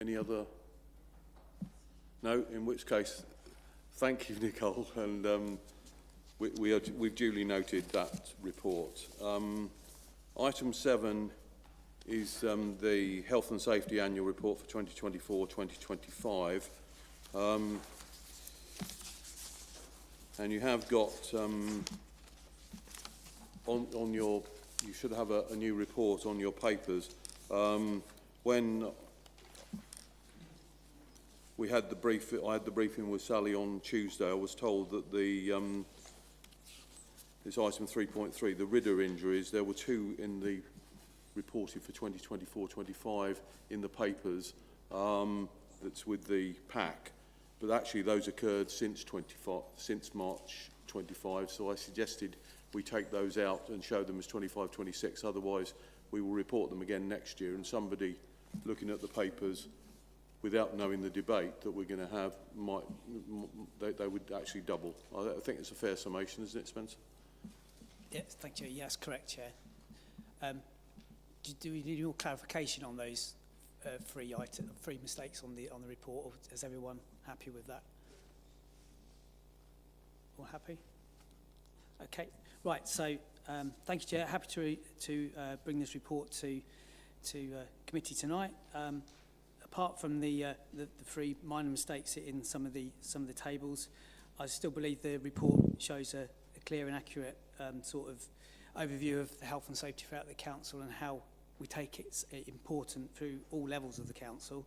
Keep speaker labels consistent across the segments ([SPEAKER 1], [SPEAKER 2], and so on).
[SPEAKER 1] Any other? No, in which case, thank you, Nicole, and we've duly noted that report. Item 7 is the Health and Safety Annual Report for 2024-2025. And you have got on your, you should have a new report on your papers. When we had the brief, I had the briefing with Sally on Tuesday, I was told that the this item 3.3, the Ridder injuries, there were 2 in the reported for 2024-25 in the papers. That's with the pack, but actually those occurred since March 25. So I suggested we take those out and show them as 25-26. Otherwise, we will report them again next year. And somebody looking at the papers without knowing the debate that we're going to have, they would actually double. I think it's a fair summation, isn't it, Spencer?
[SPEAKER 2] Yes, thank you. Yes, correct, Chair. Do we need more clarification on those three mistakes on the report, or is everyone happy with that? All happy? Okay. Right. So, thank you, Chair. Happy to bring this report to committee tonight. Apart from the 3 minor mistakes in some of the tables, I still believe the report shows a clear and accurate sort of overview of the health and safety throughout the council and how we take it important through all levels of the council.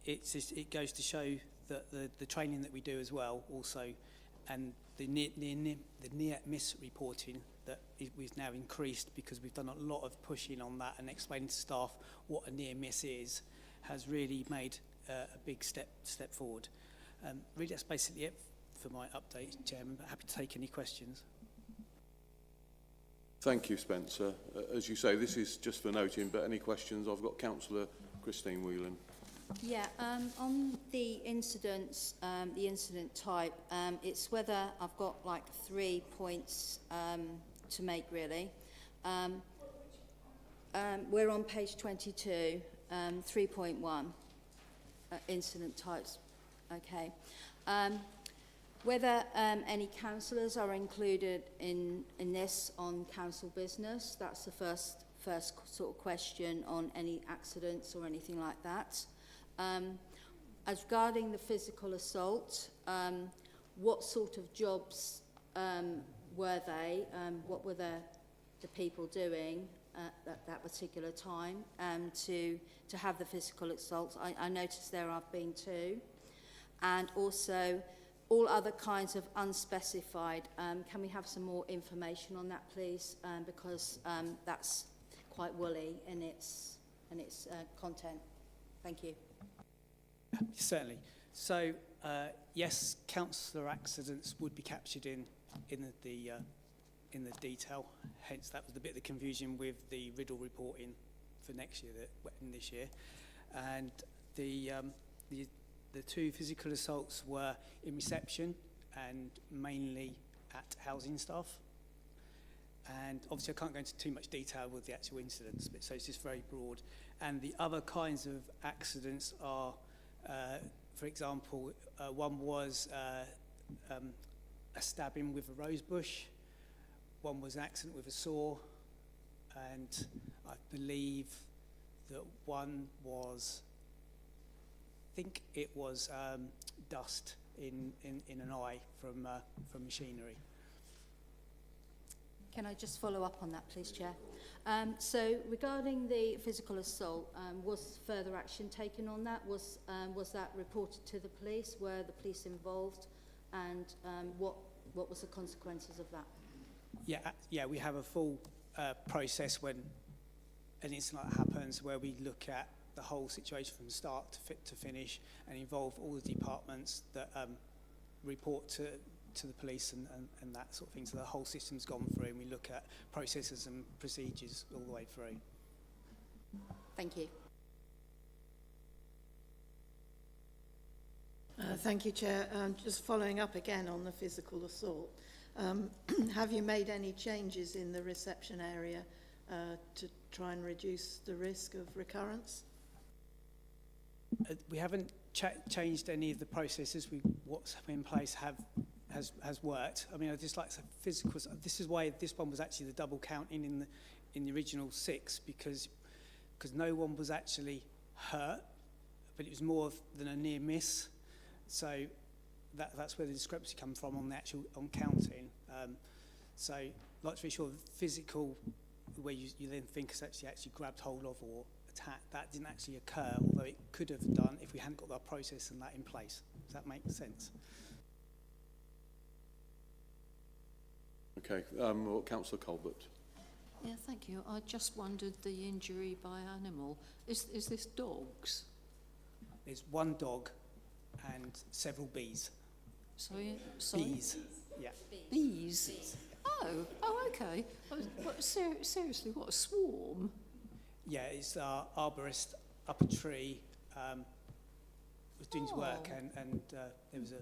[SPEAKER 2] It goes to show that the training that we do as well also, and the near miss reporting that we've now increased because we've done a lot of pushing on that and explaining to staff what a near miss is, has really made a big step forward. Really, that's basically it for my update, Chairman, but happy to take any questions.
[SPEAKER 1] Thank you, Spencer. As you say, this is just for noting, but any questions? I've got Councillor Christine Whelan.
[SPEAKER 3] Yeah, on the incidents, the incident type, it's whether I've got like 3 points to make, really. We're on page 22, 3.1, incident types. Okay. Whether any councillors are included in this on council business, that's the first sort of question on any accidents or anything like that. As regarding the physical assault, what sort of jobs were they? What were the people doing at that particular time to have the physical assault? I noticed there have been 2. And also, all other kinds of unspecified. Can we have some more information on that, please? Because that's quite woolly in its content. Thank you.
[SPEAKER 2] Certainly. So, yes, councillor accidents would be captured in the detail. Hence, that was the bit of the confusion with the Riddle reporting for next year, in this year, and the 2 physical assaults were in reception and mainly at housing staff. And obviously I can't go into too much detail with the actual incidents, but so it's just very broad. And the other kinds of accidents are, for example, one was a stabbing with a rose bush, one was an accident with a saw, and I believe that one was, I think it was dust in an eye from machinery.
[SPEAKER 3] Can I just follow up on that, please, Chair? So regarding the physical assault, was further action taken on that? Was that reported to the police? Were the police involved? And what was the consequences of that?
[SPEAKER 2] Yeah, we have a full process when an incident like that happens, where we look at the whole situation from start to finish and involve all the departments that report to the police and that sort of thing. So the whole system's gone through and we look at processes and procedures all the way through.
[SPEAKER 3] Thank you.
[SPEAKER 4] Thank you, Chair. Just following up again on the physical assault. Have you made any changes in the reception area to try and reduce the risk of recurrence?
[SPEAKER 2] We haven't changed any of the processes. What's in place has worked. I mean, I just like to say physical. This is why this one was actually the double counting in the original 6, because no one was actually hurt, but it was more than a near miss. So that's where the discrepancy comes from on the actual counting. So I'd like to be sure the physical, where you then think is actually grabbed hold of or attacked, that didn't actually occur, although it could have done if we hadn't got that process and that in place. Does that make sense?
[SPEAKER 1] Okay, Councillor Colbert.
[SPEAKER 5] Yeah, thank you. I just wondered, the injury by animal, is this dogs?
[SPEAKER 2] There's one dog and several bees.
[SPEAKER 5] Sorry?
[SPEAKER 2] Bees. Yeah.
[SPEAKER 5] Bees? Oh, okay. Seriously, what, a swarm?
[SPEAKER 2] Yeah, it's our arborist up a tree, was doing his work, and there was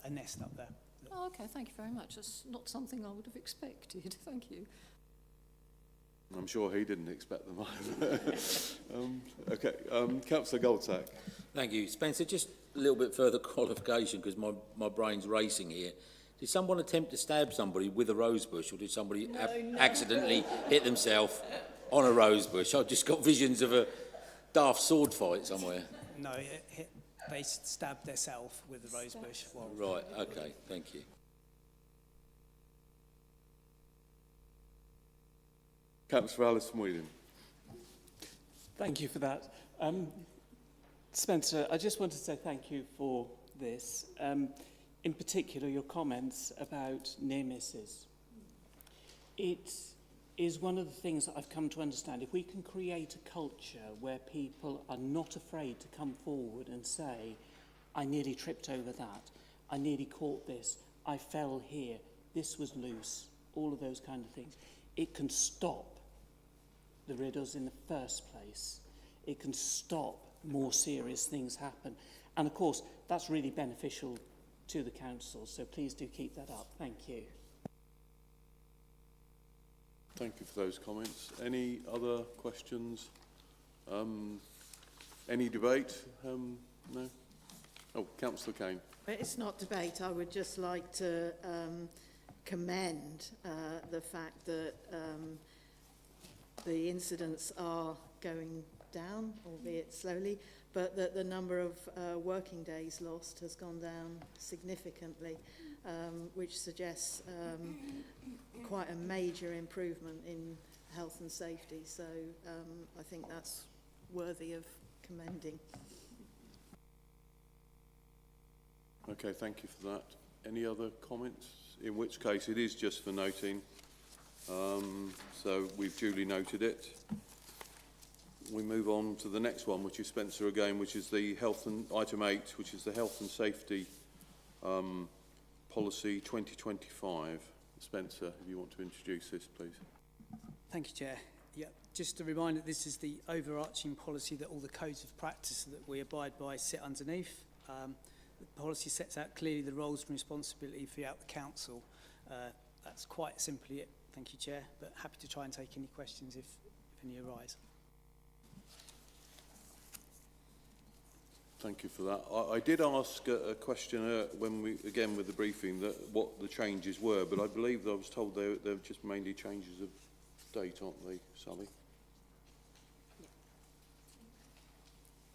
[SPEAKER 2] a nest up there.
[SPEAKER 5] Oh, okay, thank you very much. That's not something I would have expected. Thank you.
[SPEAKER 1] I'm sure he didn't expect them either. Okay, Councillor Goldsack.
[SPEAKER 6] Thank you. Spencer, just a little bit further qualification, because my brain's racing here. Did someone attempt to stab somebody with a rose bush, or did somebody accidentally hit themselves on a rose bush? I've just got visions of a daft sword fight somewhere.
[SPEAKER 2] No, they stabbed themselves with the rose bush. Well,
[SPEAKER 6] Right, okay, thank you.
[SPEAKER 1] Councillor Alison Whelan.
[SPEAKER 7] Thank you for that. Spencer, I just want to say thank you for this. In particular, your comments about near misses. It is one of the things that I've come to understand. If we can create a culture where people are not afraid to come forward and say, I nearly tripped over that, I nearly caught this, I fell here, this was loose, all of those kind of things, it can stop the riddles in the first place. It can stop more serious things happen. And of course, that's really beneficial to the council, so please do keep that up. Thank you.
[SPEAKER 1] Thank you for those comments. Any other questions? Any debate? No? Oh, Councillor Kane.
[SPEAKER 4] It's not debate. I would just like to commend the fact that the incidents are going down, albeit slowly, but that the number of working days lost has gone down significantly, which suggests quite a major improvement in health and safety. So I think that's worthy of commending.
[SPEAKER 1] Okay, thank you for that. Any other comments? In which case, it is just for noting. So we've duly noted it. We move on to the next one, which is Spencer again, which is the health and item 8, which is the health and safety policy 2025. Spencer, if you want to introduce this, please.
[SPEAKER 2] thank you, Chair. Yeah, just a reminder, this is the overarching policy that all the codes of practice that we abide by sit underneath. The policy sets out clearly the roles and responsibility throughout the council. That's quite simply it. Thank you, Chair, but happy to try and take any questions if any arise.
[SPEAKER 1] Thank you for that. I did ask a question when we, again with the briefing, that what the changes were, but I believe I was told they're just mainly changes of date, aren't they, Sally?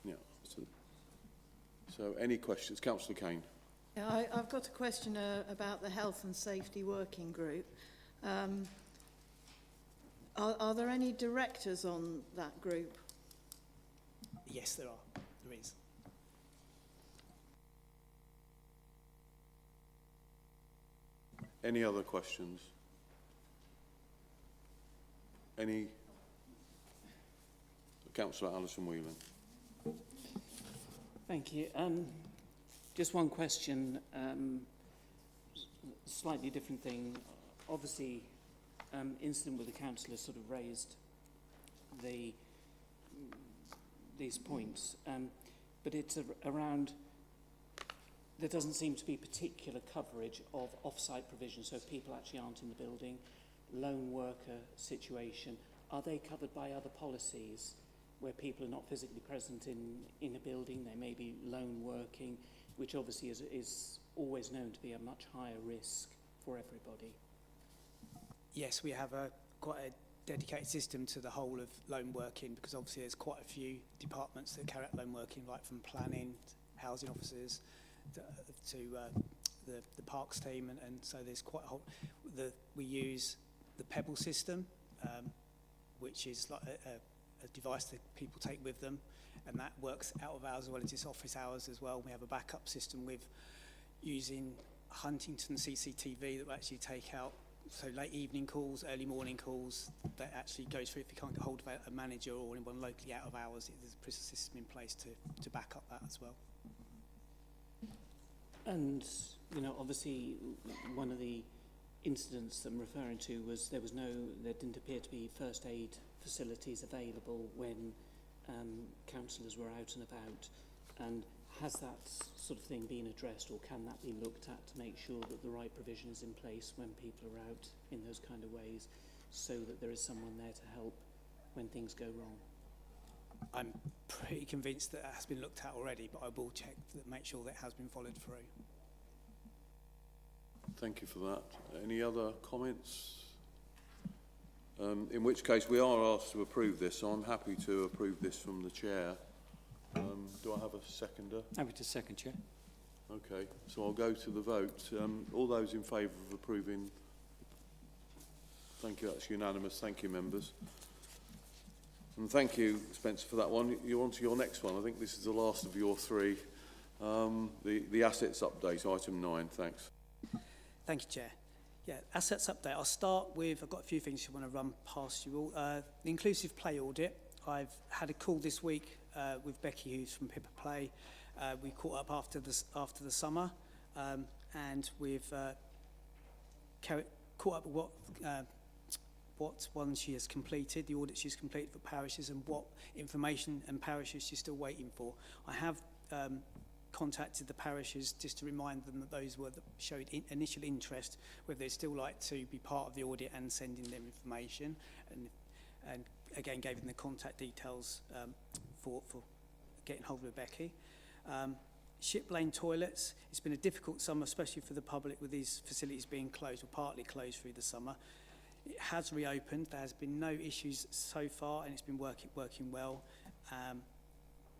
[SPEAKER 1] Yeah. So any questions? Councillor Kane.
[SPEAKER 4] Yeah, I've got a question about the health and safety working group. Are there any directors on that group?
[SPEAKER 2] Yes, there are. There is.
[SPEAKER 1] Any other questions? Any? Councillor Alison Whelan.
[SPEAKER 7] Thank you. Just one question, slightly different thing. Obviously, incident with the councillor sort of raised these points, but it's around. There doesn't seem to be particular coverage of off-site provision, so people actually aren't in the building, lone worker situation, are they covered by other policies where people are not physically present in a building? They may be lone working, which obviously is always known to be a much higher risk for everybody.
[SPEAKER 2] Yes, we have quite a dedicated system to the whole of loan working, because obviously there's quite a few departments that carry out loan working, right from planning, housing officers, to the parks team, and so there's quite a whole. We use the Pebble system, which is like a device that people take with them, and that works out of hours as well as its office hours as well. We have a backup system with using Huntington CCTV that will actually take out so late evening calls, early morning calls, that actually goes through if you can't get hold of a manager or anyone locally out of hours. There's a system in place to back up that as well.
[SPEAKER 7] And, you know, obviously one of the incidents that I'm referring to was there didn't appear to be first aid facilities available when councillors were out and about. And has that sort of thing been addressed, or can that be looked at to make sure that the right provision is in place when people are out in those kind of ways, so that there is someone there to help when things go wrong?
[SPEAKER 2] I'm pretty convinced that has been looked at already, but I will check to make sure that it has been followed through.
[SPEAKER 1] Thank you for that. Any other comments? In which case we are asked to approve this, so I'm happy to approve this from the chair. Do I have a seconder?
[SPEAKER 8] Happy to second, Chair.
[SPEAKER 1] Okay, so I'll go to the vote. All those in favour of approving? Thank you, that's unanimous. Thank you, members. And thank you, Spencer, for that one. You're on to your next one. I think this is the last of your three. The assets update, item 9. Thanks.
[SPEAKER 2] Thank you, Chair. Yeah, assets update. I'll start with, I've got a few things I want to run past you all. The inclusive play audit. I've had a call this week with Becky Hughes from Pippa Play. We caught up after the summer, and we've caught up with what one she has completed, the audit she's completed for parishes, and what information and parishes she's still waiting for. I have contacted the parishes just to remind them that those were that showed initial interest, whether they'd still like to be part of the audit and sending them information, and again gave them the contact details for getting hold of Becky. Ship Lane toilets, it's been a difficult summer, especially for the public, with these facilities being closed or partly closed through the summer. It has reopened. There has been no issues so far, and it's been working well.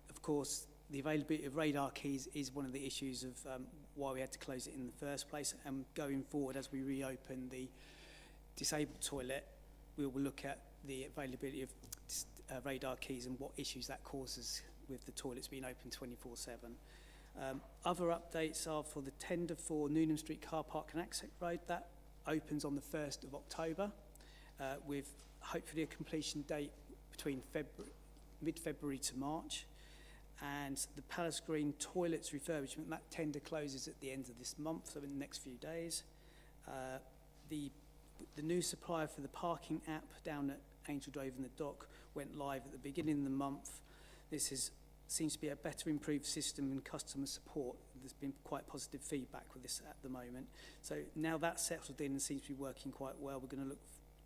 [SPEAKER 2] Of course, the availability of radar keys is one of the issues of why we had to close it in the first place. And going forward, as we reopen the disabled toilet, we will look at the availability of radar keys and what issues that causes with the toilets being open 24/7. Other updates are for the tender for Newnham Street Car Park and Access Road. That opens on the 1st of October, with hopefully a completion date between mid-February to March. And the Palace Green toilets refurbishment, that tender closes at the end of this month, so in the next few days. The new supplier for the parking app down at Angel Grove and the Dock went live at the beginning of the month. This seems to be a better improved system and customer support. There's been quite positive feedback with this at the moment. So now that's settled in and seems to be working quite well, we're going to look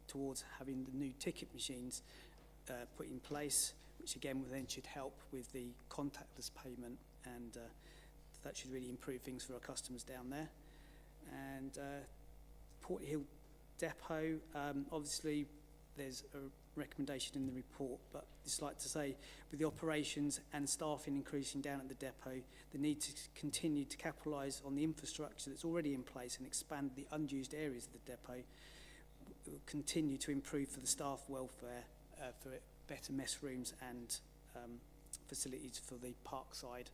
[SPEAKER 2] towards having the new ticket machines put in place, which again then should help with the contactless payment, and that should really improve things for our customers down there. And Port Hill Depot, obviously there's a recommendation in the report, but just like to say, with the operations and staffing increasing down at the depot, the need to continue to capitalise on the infrastructure that's already in place and expand the unused areas of the depot, will continue to improve for the staff welfare, for better mess rooms and facilities for the park side,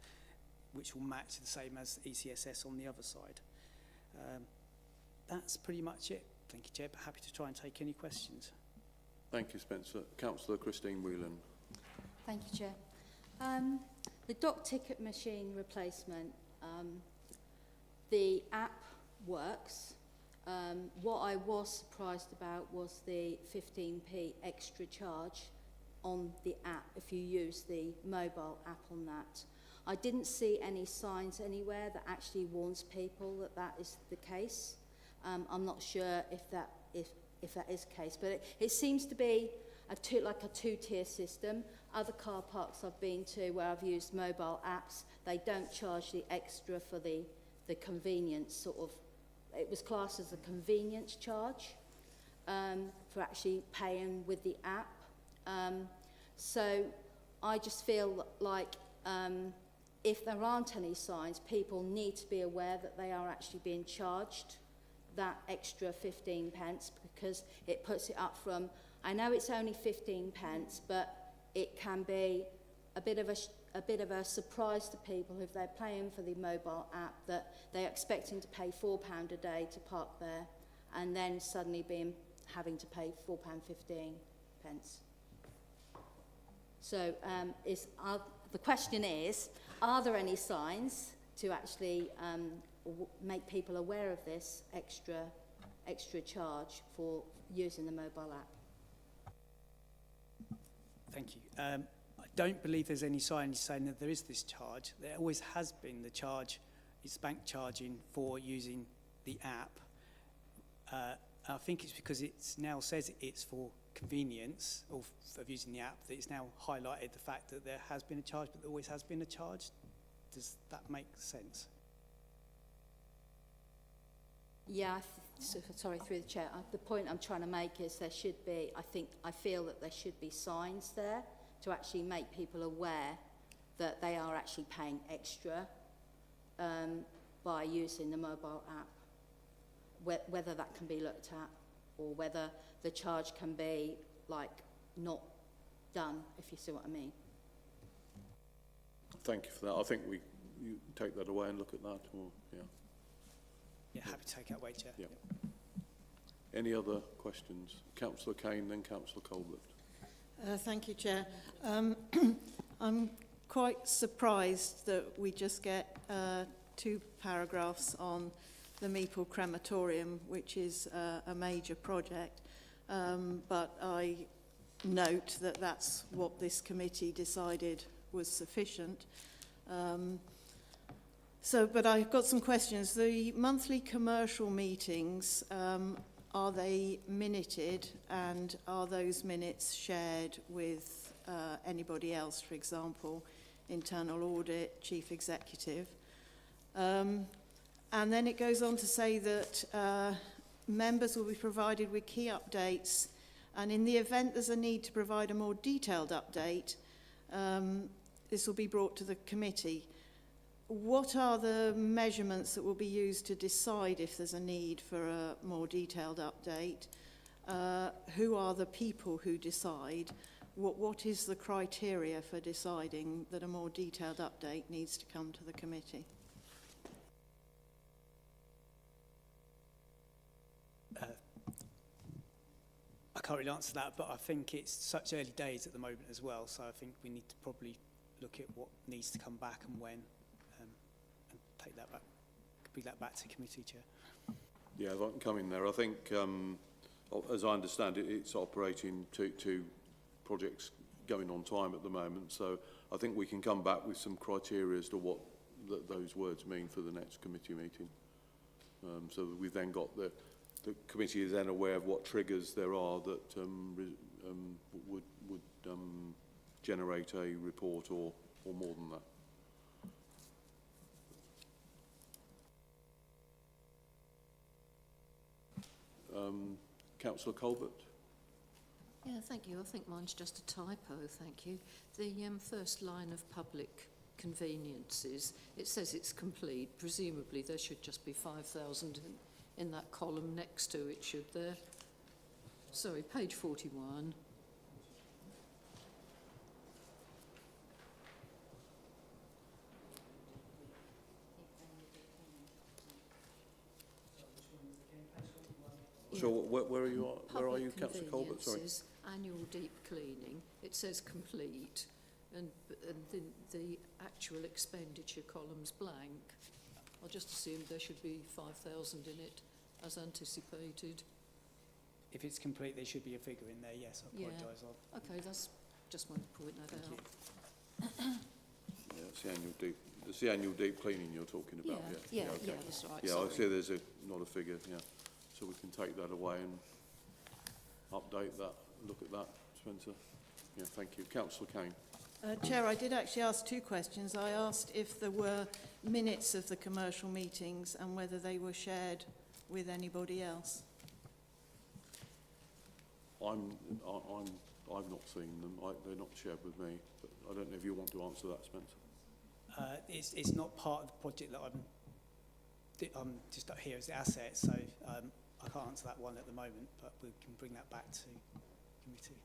[SPEAKER 2] which will match the same as ECSS on the other side. That's pretty much it. Thank you, Chair, but happy to try and take any questions.
[SPEAKER 1] Thank you, Spencer. Councillor Christine Whelan.
[SPEAKER 3] Thank you, Chair. The dock ticket machine replacement, the app works. What I was surprised about was the 15p extra charge on the app if you use the mobile app on that. I didn't see any signs anywhere that actually warns people that that is the case. I'm not sure if that is the case, but it seems to be like a two-tier system. Other car parks I've been to where I've used mobile apps, they don't charge the extra for the convenience sort of. It was classed as a convenience charge for actually paying with the app. So I just feel like if there aren't any signs, people need to be aware that they are actually being charged that extra 15 pence, because it puts it up from, I know it's only 15 pence, but it can be a bit of a surprise to people if they're paying for the mobile app, that they're expecting to pay £4 a day to park there, and then suddenly having to pay £4.15 pence. So the question is, are there any signs to actually make people aware of this extra charge for using the mobile app?
[SPEAKER 2] Thank you. I don't believe there's any signs saying that there is this charge. There always has been the charge. It's bank charging for using the app. I think it's because it now says it's for convenience of using the app that it's now highlighted the fact that there has been a charge, but there always has been a charge. Does that make sense?
[SPEAKER 3] Yeah, sorry, through the chair. The point I'm trying to make is there should be, I feel that there should be signs there to actually make people aware that they are actually paying extra by using the mobile app. Whether that can be looked at, or whether the charge can be like not done, if you see what I mean.
[SPEAKER 1] Thank you for that. I think you take that away and look at that, or, yeah.
[SPEAKER 2] Yeah, happy to take that away, Chair.
[SPEAKER 1] Yeah. Any other questions? Councillor Kane, then Councillor Colbert.
[SPEAKER 4] Thank you, Chair. I'm quite surprised that we just get 2 paragraphs on the Meeple Crematorium, which is a major project, but I note that that's what this committee decided was sufficient. But I've got some questions. The monthly commercial meetings, are they minuted, and are those minutes shared with anybody else, for example, internal audit, chief executive? And then it goes on to say that members will be provided with key updates, and in the event there's a need to provide a more detailed update, this will be brought to the committee. What are the measurements that will be used to decide if there's a need for a more detailed update? Who are the people who decide? What is the criteria for deciding that a more detailed update needs to come to the committee?
[SPEAKER 2] I can't really answer that, but I think it's such early days at the moment as well, so I think we need to probably look at what needs to come back and when, and take that back, bring that back to committee, Chair.
[SPEAKER 1] Yeah, if I can come in there. I think, as I understand it, it's operating two projects going on time at the moment, so I think we can come back with some criteria as to what those words mean for the next committee meeting. So that we've then got the committee is then aware of what triggers there are that would generate a report or more than that. Councillor Colbert.
[SPEAKER 5] Yeah, thank you. I think mine's just a typo, thank you. The first line of public conveniences, it says it's complete. Presumably there should just be 5,000 in that column next to it, should there? Sorry, page 41.
[SPEAKER 1] So where are you? Where are you, Councillor Colbert? Sorry.
[SPEAKER 5] Conveniences, annual deep cleaning. It says complete, and the actual expenditure column's blank. I just assumed there should be 5,000 in it, as anticipated.
[SPEAKER 2] If it's complete, there should be a figure in there, yes, I apologise.
[SPEAKER 5] Yeah. Okay, that's just wanted to point that
[SPEAKER 2] Thank
[SPEAKER 5] out.
[SPEAKER 2] you.
[SPEAKER 1] Yeah, it's the annual deep cleaning you're talking about.
[SPEAKER 5] Yeah,
[SPEAKER 1] okay.
[SPEAKER 5] yeah, that's right.
[SPEAKER 1] Yeah,
[SPEAKER 5] sorry.
[SPEAKER 1] I see there's not a figure, yeah. So we can take that away and update that, look at that Spencer. Yeah, thank you. Councillor Kane.
[SPEAKER 4] Chair, I did actually ask two questions. I asked if there were minutes of the commercial meetings and whether they were shared with anybody else.
[SPEAKER 1] I've not seen them. They're not shared with me. But I don't know if you want to answer that, Spencer.
[SPEAKER 2] It's not part of the project that I'm just up here as the asset, so I can't answer that one at the moment, but we can bring that back to committee.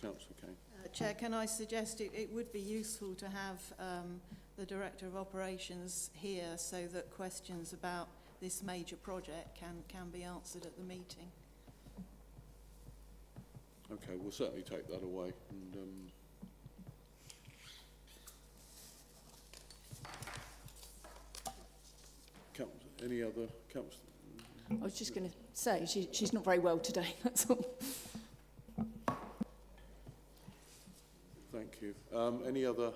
[SPEAKER 1] Councillor Kane.
[SPEAKER 4] Chair, can I suggest it would be useful to have the Director of Operations here so that questions about this major project can be answered at the meeting?
[SPEAKER 1] Okay, we'll certainly take that away. And, any other councillor?
[SPEAKER 8] I was just going to say, she's not very well today, that's all.
[SPEAKER 1] Thank you. Any other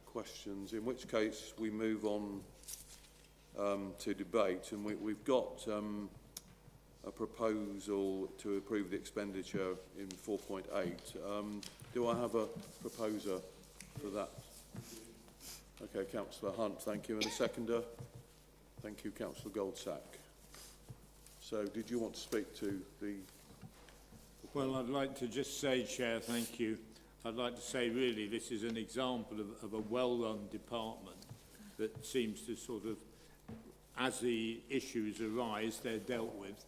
[SPEAKER 1] questions? In which case we move on to debate, and we've got a proposal to approve the expenditure in 4.8. Do I have a proposer for that? Okay, Councillor Hunt, thank you. And a seconder? Thank you, Councillor Goldsack. So, did you want to speak to the...
[SPEAKER 9] Well, I'd like to just say, Chair, thank you. I'd like to say, really, this is an example of a well-run department that seems to sort of, as the issues arise, they're dealt with.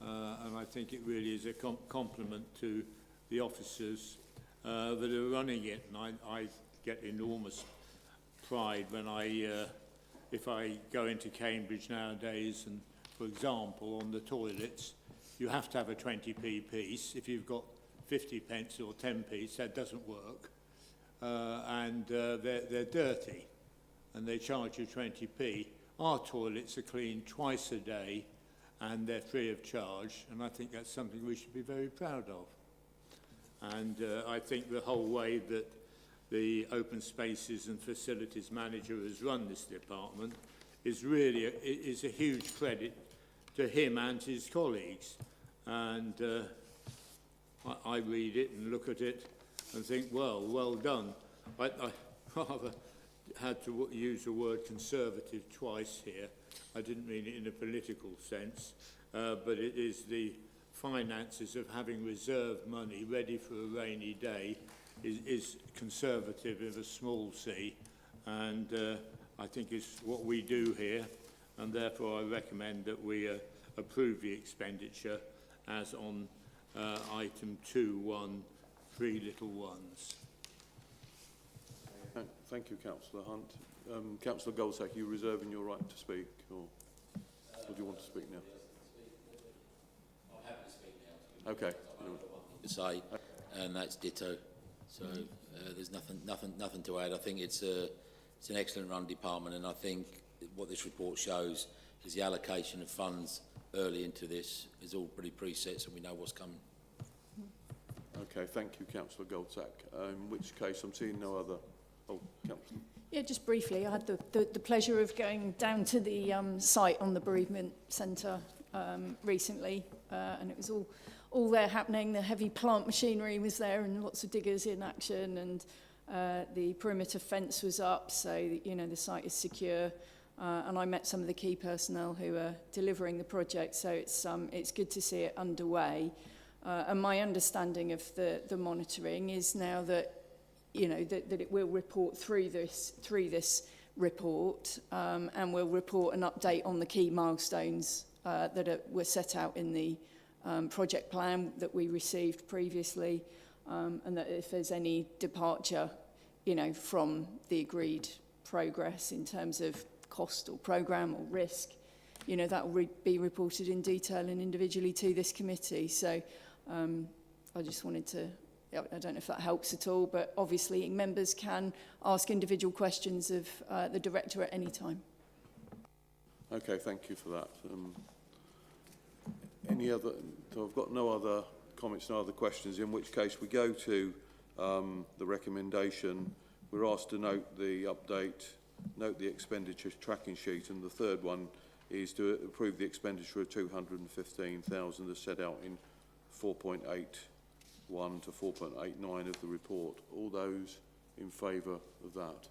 [SPEAKER 9] And I think it really is a compliment to the officers that are running it. And I get enormous pride when if I go into Cambridge nowadays and, for example, on the toilets, you have to have a 20p piece. If you've got 50 pence or 10p, that doesn't work. And they're dirty, and they charge you 20p. Our toilets are cleaned twice a day, and they're free of charge, and I think that's something we should be very proud of. And I think the whole way that the Open Spaces and Facilities Manager has run this department is really is a huge credit to him and his colleagues. And I read it and look at it and think, well done. I rather had to use the word conservative twice here. I didn't mean it in a political sense, but it is the finances of having reserved money ready for a rainy day is conservative of a small c, and I think it's what we do here, and therefore I recommend that we approve the expenditure as on item 2.1, 3 little ones.
[SPEAKER 1] Thank you, Councillor Hunt. Councillor Goldsack, are you reserving your right to speak, or do you want to speak now?
[SPEAKER 6] I'm happy to speak now.
[SPEAKER 1] Okay.
[SPEAKER 6] To say, and that's ditto. So there's nothing to add. I think it's an excellent run department, and I think what this report shows is the allocation of funds early into this is all pretty preset, so we know what's coming.
[SPEAKER 1] Okay, thank you, Councillor Goldsack. In which case, I'm seeing no other... Oh, Councillor.
[SPEAKER 8] Yeah, just briefly, I had the pleasure of going down to the site on the bereavement centre recently, and it was all there happening. The heavy plant machinery was there and lots of diggers in action, and the perimeter fence was up, so you know the site is secure. And I met some of the key personnel who are delivering the project, so it's good to see it underway. And my understanding of the monitoring is now that you know that it will report through this report, and will report an update on the key milestones that were set out in the project plan that we received previously, and that if there's any departure, you know, from the agreed progress in terms of cost or programme or risk, you know, that will be reported in detail and individually to this committee. So I just wanted to, I don't know if that helps at all, but obviously members can ask individual questions of the director at any time.
[SPEAKER 1] Okay, thank you for that. Any other, so I've got no other comments, no other questions, in which case we go to the recommendation. We're asked to note the update, note the expenditure tracking sheet, and the third one is to approve the expenditure of 215,000 as set out in 4.81 to 4.89 of the report. All those in favour of that?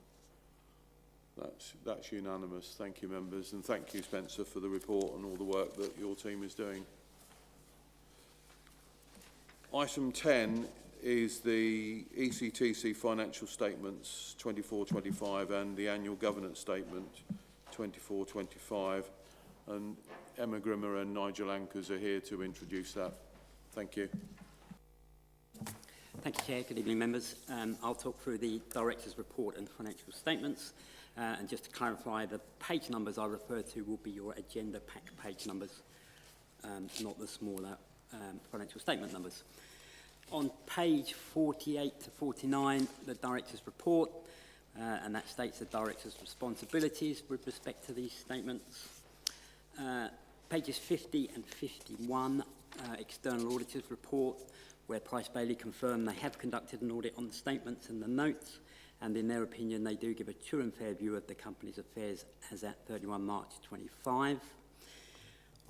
[SPEAKER 1] That's unanimous. Thank you, members, and thank you, Spencer, for the report and all the work that your team is doing. Item 10 is the ECTC financial statements 24-25 and the annual governance statement 24-25. And Emma Grimmer and Nigel Ankers are here to introduce that. Thank you.
[SPEAKER 10] Thank you, Chair. Good evening, members. I'll talk through the Director's report and financial statements. And just to clarify, the page numbers I refer to will be your agenda pack page numbers, not the smaller financial statement numbers. On page 48 to 49, the Director's report, and that states the Director's responsibilities with respect to these statements. Pages 50 and 51, External Auditor's report, where Price Bailey confirmed they have conducted an audit on the statements and the notes, and in their opinion they do give a true and fair view of the company's affairs as at 31 March 25.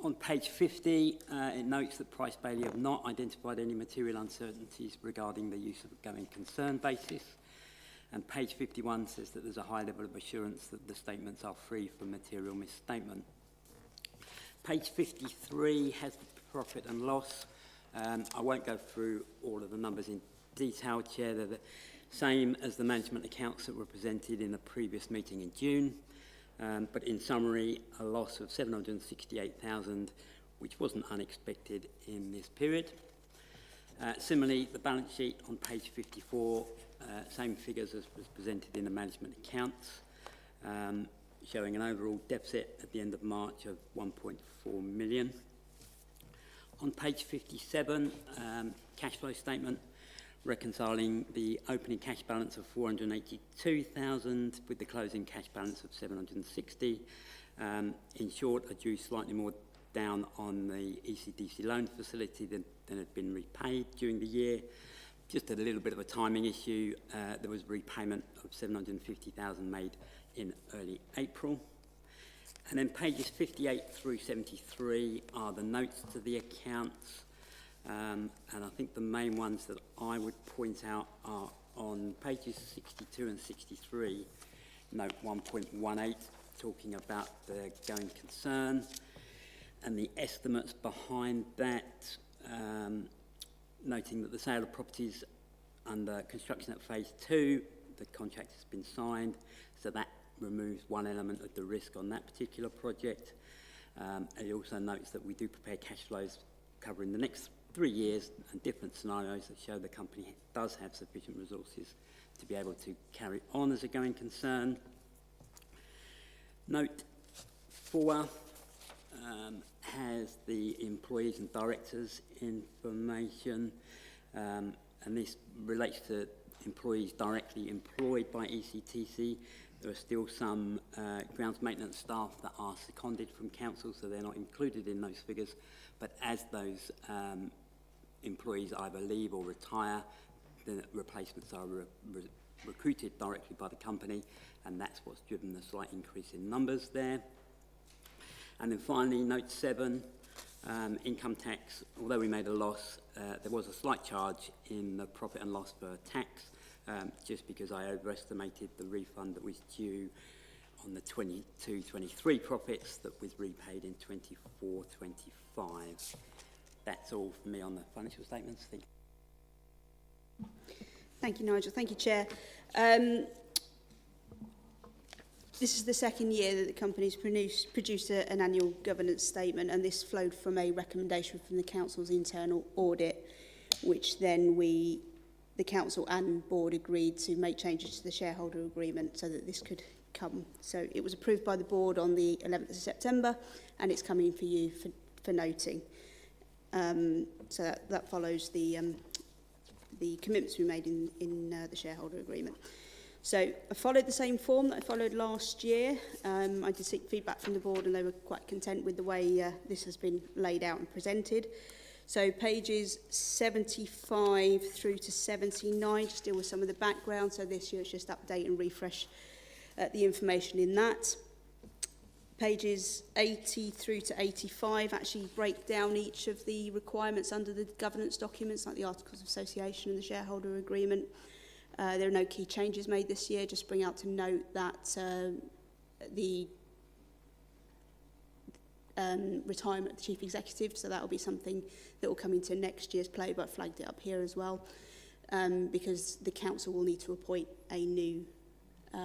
[SPEAKER 10] On page 50, it notes that Price Bailey have not identified any material uncertainties regarding the use of a going concern basis. And page 51 says that there's a high level of assurance that the statements are free from material misstatement. Page 53 has the profit and loss. I won't go through all of the numbers in detail, Chair. They're the same as the management accounts that were presented in the previous meeting in June. But in summary, a loss of 768,000, which wasn't unexpected in this period. Similarly, the balance sheet on page 54, same figures as was presented in the management accounts, showing an overall deficit at the end of March of 1.4 million. On page 57, cash flow statement, reconciling the opening cash balance of 482,000 with the closing cash balance of 760. In short, I drew slightly more down on the ECDC loan facility than had been repaid during the year. Just a little bit of a timing issue. There was repayment of 750,000 made in early April. And then pages 58 through 73 are the notes to the accounts. And I think the main ones that I would point out are on pages 62 and 63, note 1.18, talking about the going concern and the estimates behind that, noting that the sale of properties under construction at phase 2, the contract has been signed, so that removes one element of the risk on that particular project. And it also notes that we do prepare cash flows covering the next 3 years and different scenarios that show the company does have sufficient resources to be able to carry on as a going concern. Note 4 has the employees and directors information, and this relates to employees directly employed by ECTC. There are still some grounds maintenance staff that are seconded from council, so they're not included in those figures. But as those employees either leave or retire, the replacements are recruited directly by the company, and that's what's driven the slight increase in numbers there. And then finally, note 7, income tax. Although we made a loss, there was a slight charge in the profit and loss for tax, just because I overestimated the refund that was due on the 22-23 profits that was repaid in 24-25. That's all for me on the financial statements. Thank you.
[SPEAKER 11] Thank you, Nigel. Thank you, Chair. This is the second year that the company's produced an annual governance statement, and this flowed from a recommendation from the Council's internal audit, which then the Council and Board agreed to make changes to the shareholder agreement so that this could come. So it was approved by the Board on the 11th of September, and it's coming for you for noting. So that follows the commitments we made in the shareholder agreement. So I followed the same form that I followed last year. I did seek feedback from the Board, and they were quite content with the way this has been laid out and presented. So pages 75 through to 79 just deal with some of the background. So this year it's just update and refresh the information in that. Pages 80 through to 85 actually break down each of the requirements under the governance documents, like the Articles of Association and the Shareholder Agreement. There are no key changes made this year. Just bring out to note that the retirement of the Chief Executive, so that will be something that will come into next year's play, but I flagged it up here as well, because the Council will need to appoint a new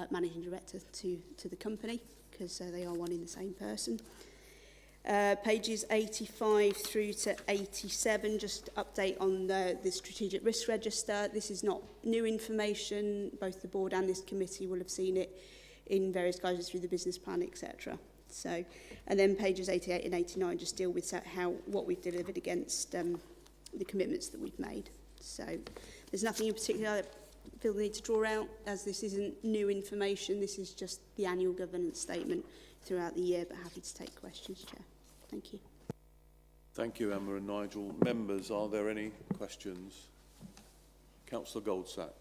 [SPEAKER 11] Managing Director to the company, because they are one in the same person. Pages 85 through to 87, just update on the Strategic Risk Register. This is not new information. Both the board and this committee will have seen it in various guises through the business plan, etc. So, and then pages 88 and 89 just deal with what we've delivered against the commitments that we've made. So there's nothing in particular that I feel the need to draw out, as this isn't new information. This is just the annual governance statement throughout the year, but happy to take questions, Chair. Thank you.
[SPEAKER 1] Thank you, Emma and Nigel. Members, are there any questions? Councillor Goldsack.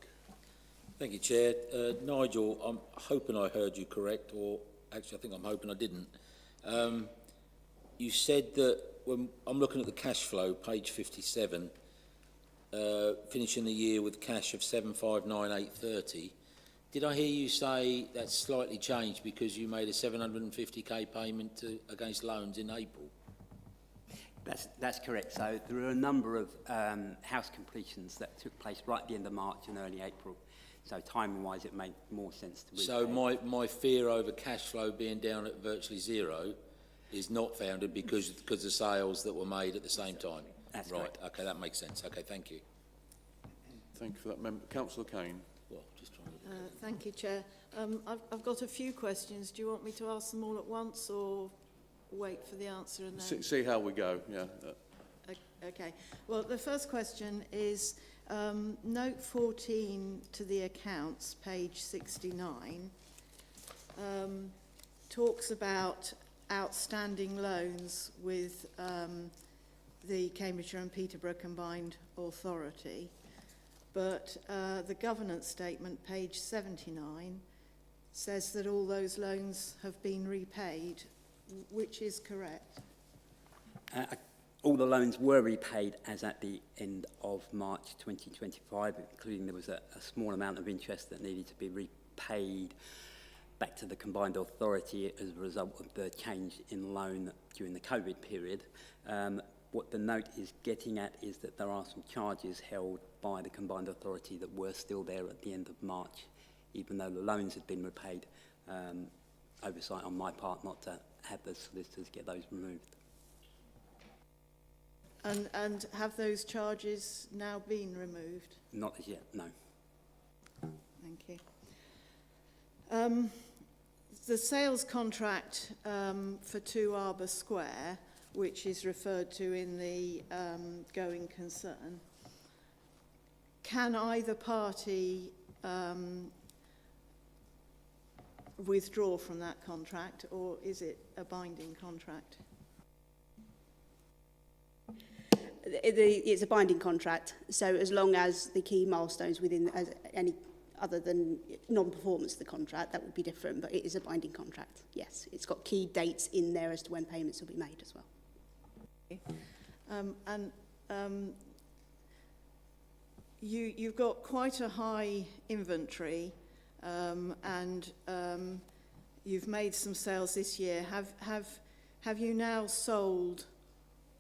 [SPEAKER 6] Thank you, Chair. Nigel, I'm hoping I heard you correct, or actually I think I'm hoping I didn't. You said that, when I'm looking at the cash flow, page 57, finishing the year with cash of 759,830. Did I hear you say that's slightly changed because you made a 750k payment against loans in April?
[SPEAKER 10] That's correct. So there are a number of house completions that took place right at the end of March and early April. So timing-wise, it made more sense to repay.
[SPEAKER 6] So my fear over cash flow being down at virtually zero is not founded because of sales that were made at the same time?
[SPEAKER 10] That's
[SPEAKER 6] right.
[SPEAKER 10] correct.
[SPEAKER 6] Okay, that makes sense. Okay, thank you.
[SPEAKER 1] Thank you for that, member. Councillor Kane.
[SPEAKER 6] Well, just trying to...
[SPEAKER 4] Thank you, Chair. I've got a few questions. Do you want me to ask them all at once or wait for the answer and then...
[SPEAKER 1] See how we go, yeah.
[SPEAKER 4] Okay. Well, the first question is note 14 to the accounts, page 69, talks about outstanding loans with the Cambridgeshire and Peterborough Combined Authority. But the governance statement, page 79, says that all those loans have been repaid. Which is correct?
[SPEAKER 10] All the loans were repaid as at the end of March 2025, including there was a small amount of interest that needed to be repaid back to the Combined Authority as a result of the change in loan during the COVID period. What the note is getting at is that there are some charges held by the Combined Authority that were still there at the end of March, even though the loans had been repaid. Oversight on my part not to have the solicitors get those removed.
[SPEAKER 4] And have those charges now been removed?
[SPEAKER 10] Not as yet, no.
[SPEAKER 4] Thank you. The sales contract for 2 Arbour Square, which is referred to in the going concern, can either party withdraw from that contract, or is it a binding contract?
[SPEAKER 11] It's a binding contract, so as long as the key milestones within any other than non-performance of the contract, that would be different, but it is a binding contract, yes. It's got key dates in there as to when payments will be made as well.
[SPEAKER 4] You've got quite a high inventory, and you've made some sales this year. Have you now sold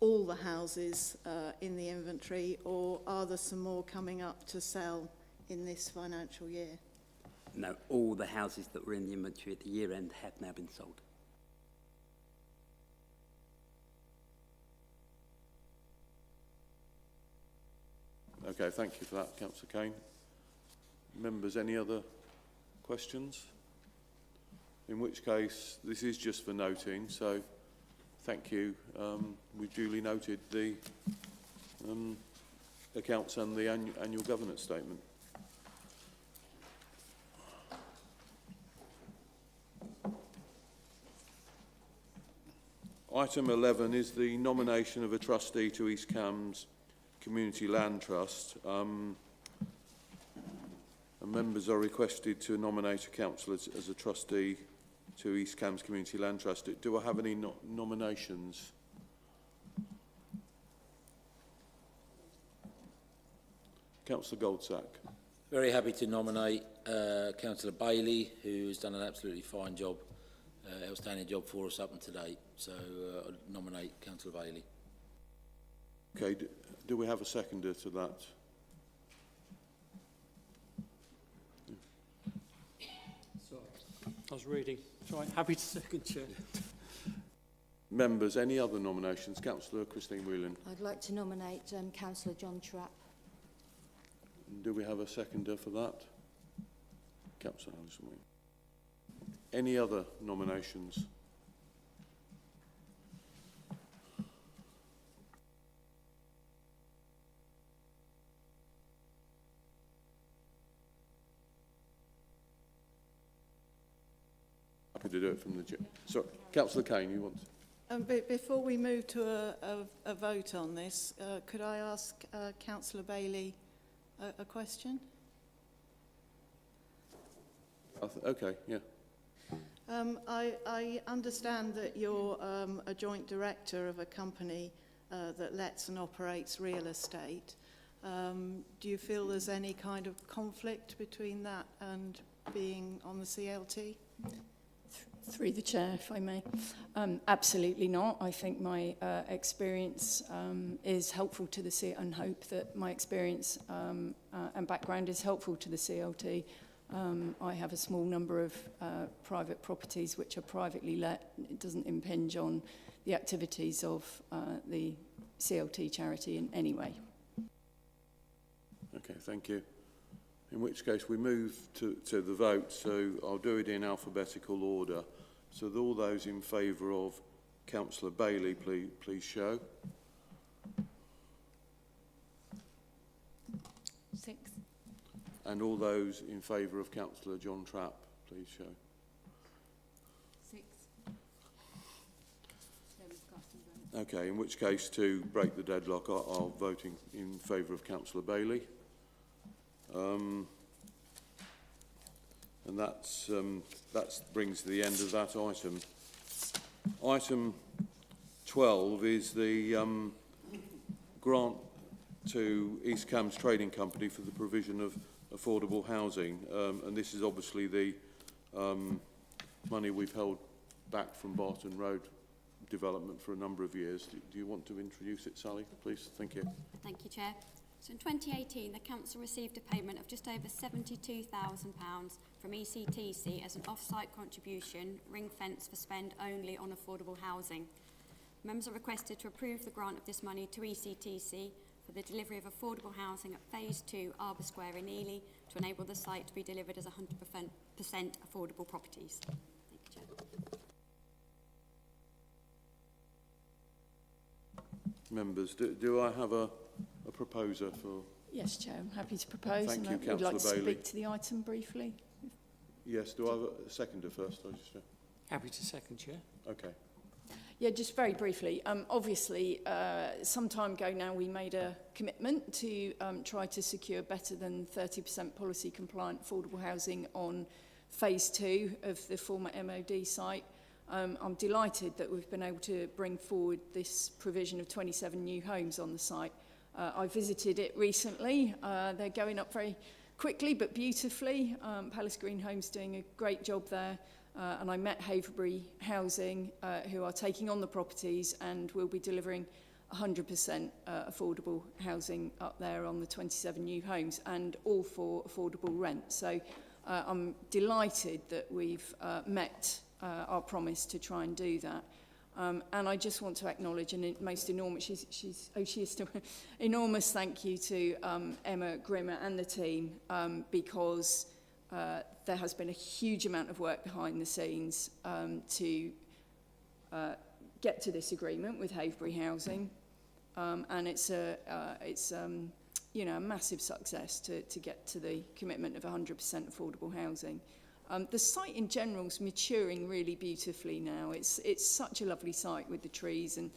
[SPEAKER 4] all the houses in the inventory, or are there some more coming up to sell in this financial year?
[SPEAKER 10] No, all the houses that were in the inventory at the year end have now been sold.
[SPEAKER 1] Okay, thank you for that, Councillor Kane. Members, any other questions? In which case, this is just for noting, so thank you. We've duly noted the accounts and the annual governance statement. Item 11 is the nomination of a trustee to East Cambs Community Land Trust. And members are requested to nominate a councillor as a trustee to East Cambs Community Land Trust. Do I have any nominations? Councillor Goldsack.
[SPEAKER 6] Very happy to nominate Councillor Bailey, who has done an absolutely fine job, outstanding job for us up to date. So I nominate Councillor Bailey.
[SPEAKER 1] Okay, do we have a seconder to that?
[SPEAKER 12] Sorry, I was reading. Sorry, happy to second, Chair.
[SPEAKER 1] Members, any other nominations? Councillor Christine Whelan.
[SPEAKER 3] I'd like to nominate Councillor John Trapp.
[SPEAKER 1] Do we have a seconder for that? Councillor Alison Wing. Any other nominations? Happy to do it from the... Sorry, Councillor Kane, you want...
[SPEAKER 4] Before we move to a vote on this, could I ask Councillor Bailey a question?
[SPEAKER 1] Okay, yeah.
[SPEAKER 4] I understand that you're a joint director of a company that lets and operates real estate. Do you feel there's any kind of conflict between that and being on the CLT?
[SPEAKER 8] Through the chair, if I may. Absolutely not. I think my experience is helpful to the CLT, and hope that my experience and background is helpful to the CLT. I have a small number of private properties which are privately let. It doesn't impinge on the activities of the CLT charity in any way.
[SPEAKER 1] Okay, thank you. In which case we move to the vote, so I'll do it in alphabetical order. So all those in favour of Councillor Bailey, please show.
[SPEAKER 8] 6.
[SPEAKER 1] And all those in favour of Councillor John Trapp, please show.
[SPEAKER 8] 6.
[SPEAKER 1] Okay, in which case, to break the deadlock, I'll vote in favour of Councillor Bailey. And that brings to the end of that item. Item 12 is the grant to East Cambs Trading Company for the provision of affordable housing. And this is obviously the money we've held back from Barton Road development for a number of years. Do you want to introduce it, Sally, please? Thank you.
[SPEAKER 13] Thank you, Chair. So in 2018, the Council received a payment of just over £72,000 from ECTC as an off-site contribution, ring-fenced for spend only on affordable housing. Members are requested to approve the grant of this money to ECTC for the delivery of affordable housing at Phase 2 Arbour Square in Ely to enable the site to be delivered as 100% affordable properties. Thank you, Chair.
[SPEAKER 1] Members, do I have a proposer for...
[SPEAKER 8] Yes, Chair, I'm happy to propose.
[SPEAKER 1] Thank
[SPEAKER 8] and
[SPEAKER 1] you,
[SPEAKER 8] I would like to
[SPEAKER 1] Councillor Bailey.
[SPEAKER 8] speak to the item briefly.
[SPEAKER 1] Yes, do I have a seconder first?
[SPEAKER 12] Happy to second, Chair.
[SPEAKER 1] Okay.
[SPEAKER 8] Yeah, just very briefly. Obviously, some time ago now, we made a commitment to try to secure better than 30% policy compliant affordable housing on Phase 2 of the former MOD site. I'm delighted that we've been able to bring forward this provision of 27 new homes on the site. I visited it recently. They're going up very quickly but beautifully. Palace Green Homes doing a great job there. And I met Haverbury Housing, who are taking on the properties and will be delivering 100% affordable housing up there on the 27 new homes, and all for affordable rent. So I'm delighted that we've met our promise to try and do that. And I just want to acknowledge an most enormous, she is still enormous thank you to Emma Grimmer and the team, because there has been a huge amount of work behind the scenes to get to this agreement with Haverbury Housing, and it's you know, a massive success to get to the commitment of 100% affordable housing. The site in general is maturing really beautifully now. It's such a lovely site with the trees and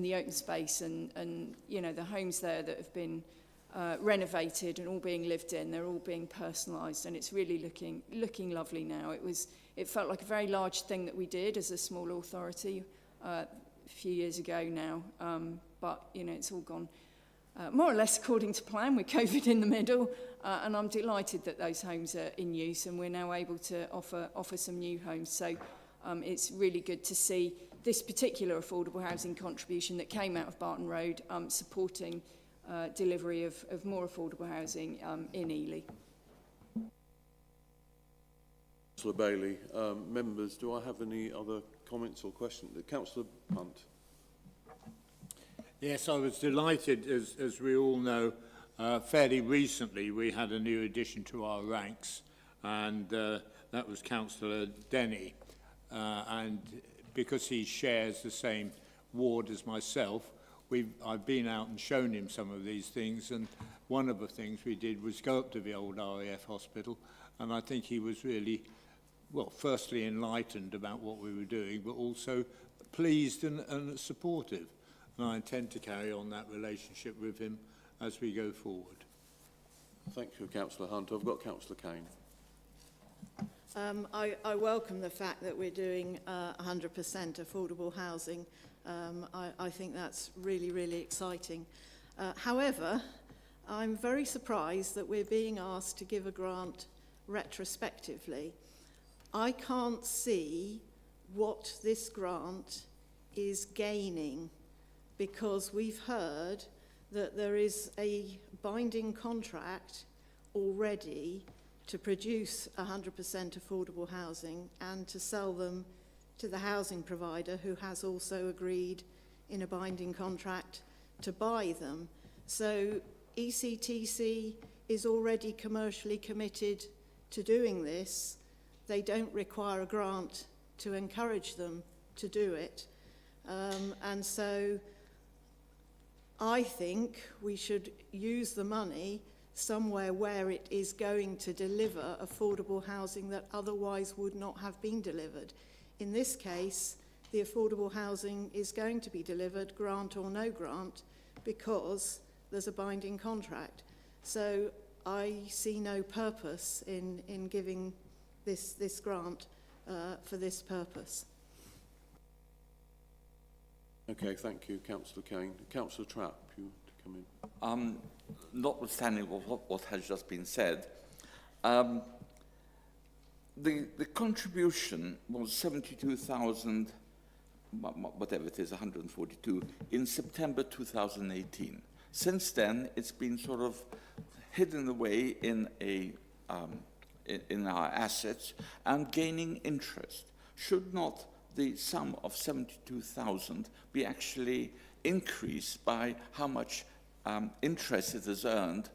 [SPEAKER 8] the open space and you know, the homes there that have been renovated and all being lived in. They're all being personalised, and it's really looking lovely now. It felt like a very large thing that we did as a small authority a few years ago now, but you know, it's all gone more or less according to plan with COVID in the middle, and I'm delighted that those homes are in use and we're now able to offer some new homes. So it's really good to see this particular affordable housing contribution that came out of Barton Road supporting delivery of more affordable housing in Ely.
[SPEAKER 1] Councillor Bailey, members, do I have any other comments or questions? Councillor Hunt.
[SPEAKER 9] Yes, I was delighted, as we all know, fairly recently we had a new addition to our ranks, and that was Councillor Denny. And because he shares the same ward as myself, I've been out and shown him some of these things, and one of the things we did was go up to the old RAF hospital, and I think he was really, well, firstly enlightened about what we were doing, but also pleased and supportive. And I intend to carry on that relationship with him as we go forward.
[SPEAKER 1] Thank you, Councillor Hunt. I've got Councillor Kane.
[SPEAKER 4] I welcome the fact that we're doing 100% affordable housing. I think that's really, really exciting. However, I'm very surprised that we're being asked to give a grant retrospectively. I can't see what this grant is gaining, because we've heard that there is a binding contract already to produce 100% affordable housing and to sell them to the housing provider, who has also agreed in a binding contract to buy them. So ECTC is already commercially committed to doing this. They don't require a grant to encourage them to do it. And so I think we should use the money somewhere where it is going to deliver affordable housing that otherwise would not have been delivered. In this case, the affordable housing is going to be delivered, grant or no grant, because there's a binding contract. So I see no purpose in giving this grant for this purpose.
[SPEAKER 1] Okay, thank you, Councillor Kane. Councillor Trapp, you want to come in?
[SPEAKER 14] Notwithstanding what has just been said, the contribution was 72,000, whatever it is, 142, in September 2018. Since then, it's been sort of hidden away in our assets and gaining interest. Should not the sum of 72,000 be actually increased by how much interest it has earned?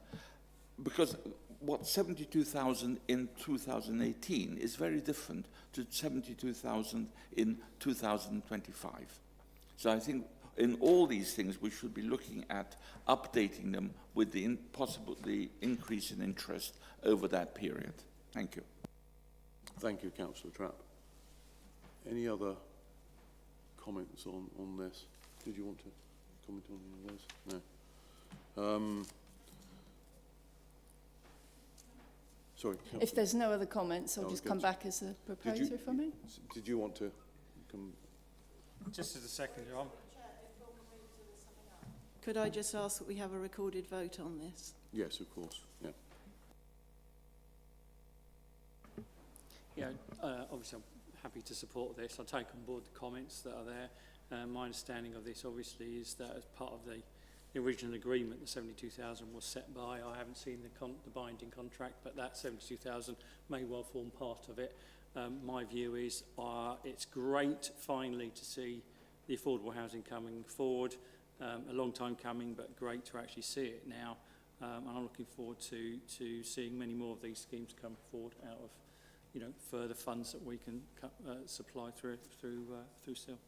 [SPEAKER 14] Because what 72,000 in 2018 is very different to 72,000 in 2025. So I think in all these things we should be looking at updating them with the increase in interest over that period. Thank you.
[SPEAKER 1] Thank you, Councillor Trapp. Any other comments on this? Did you want to comment on any of those? No. Sorry. Councillor.
[SPEAKER 8] If there's no other comments, I'll just come back as a proposer, if I may.
[SPEAKER 1] Did you want to come?
[SPEAKER 12] Just as a second, John.
[SPEAKER 4] Could I just ask that we have a recorded vote on this?
[SPEAKER 1] Yes, of course. Yeah.
[SPEAKER 12] Yeah, obviously I'm happy to support this. I'll take on board the comments that are there. My understanding of this obviously is that as part of the original agreement, the 72,000 was set by. I haven't seen the binding contract, but that 72,000 may well form part of it. My view is it's great finally to see the affordable housing coming forward. A long time coming, but great to actually see it now. And I'm looking forward to seeing many more of these schemes come forward out of, you know, further funds that we can supply through SIL.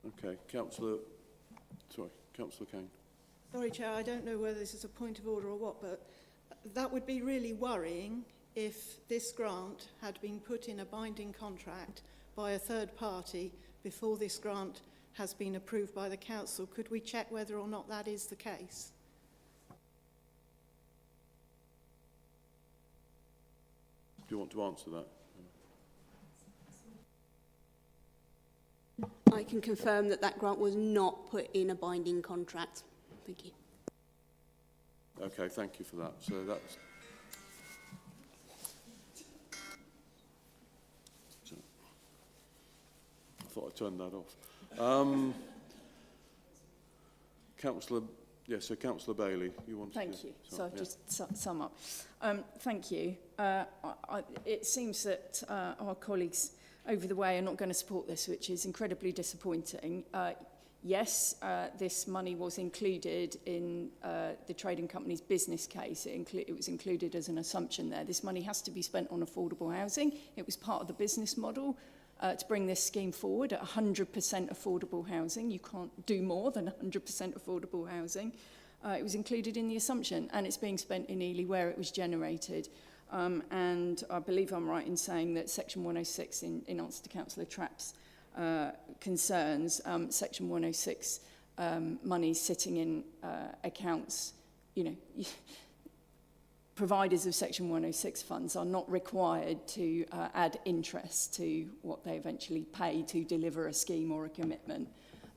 [SPEAKER 1] Okay, Councillor Kane.
[SPEAKER 4] Sorry, Chair, I don't know whether this is a point of order or what, but that would be really worrying if this grant had been put in a binding contract by a third party before this grant has been approved by the council. Could we check whether or not that is the case?
[SPEAKER 1] Do you want to answer that?
[SPEAKER 11] I can confirm that that grant was not put in a binding contract. Thank you.
[SPEAKER 1] Okay, thank you for that. So that's... So, I thought I turned that off. Councillor, yes, so Councillor Bailey, you wanted
[SPEAKER 8] Thank
[SPEAKER 1] to...
[SPEAKER 8] you. So
[SPEAKER 1] Sorry,
[SPEAKER 8] I'll just sum up. Thank you. It seems that our colleagues over the way are not going to support this, which is incredibly disappointing. Yes, this money was included in the trading company's business case. It was included as an assumption there. This money has to be spent on affordable housing. It was part of the business model to bring this scheme forward at 100% affordable housing. You can't do more than 100% affordable housing. It was included in the assumption, and it's being spent in Ely where it was generated. And I believe I'm right in saying that Section 106, in answer to Councillor Trapp's concerns, Section 106 money sitting in accounts, you know, providers of Section 106 funds are not required to add interest to what they eventually pay to deliver a scheme or a commitment.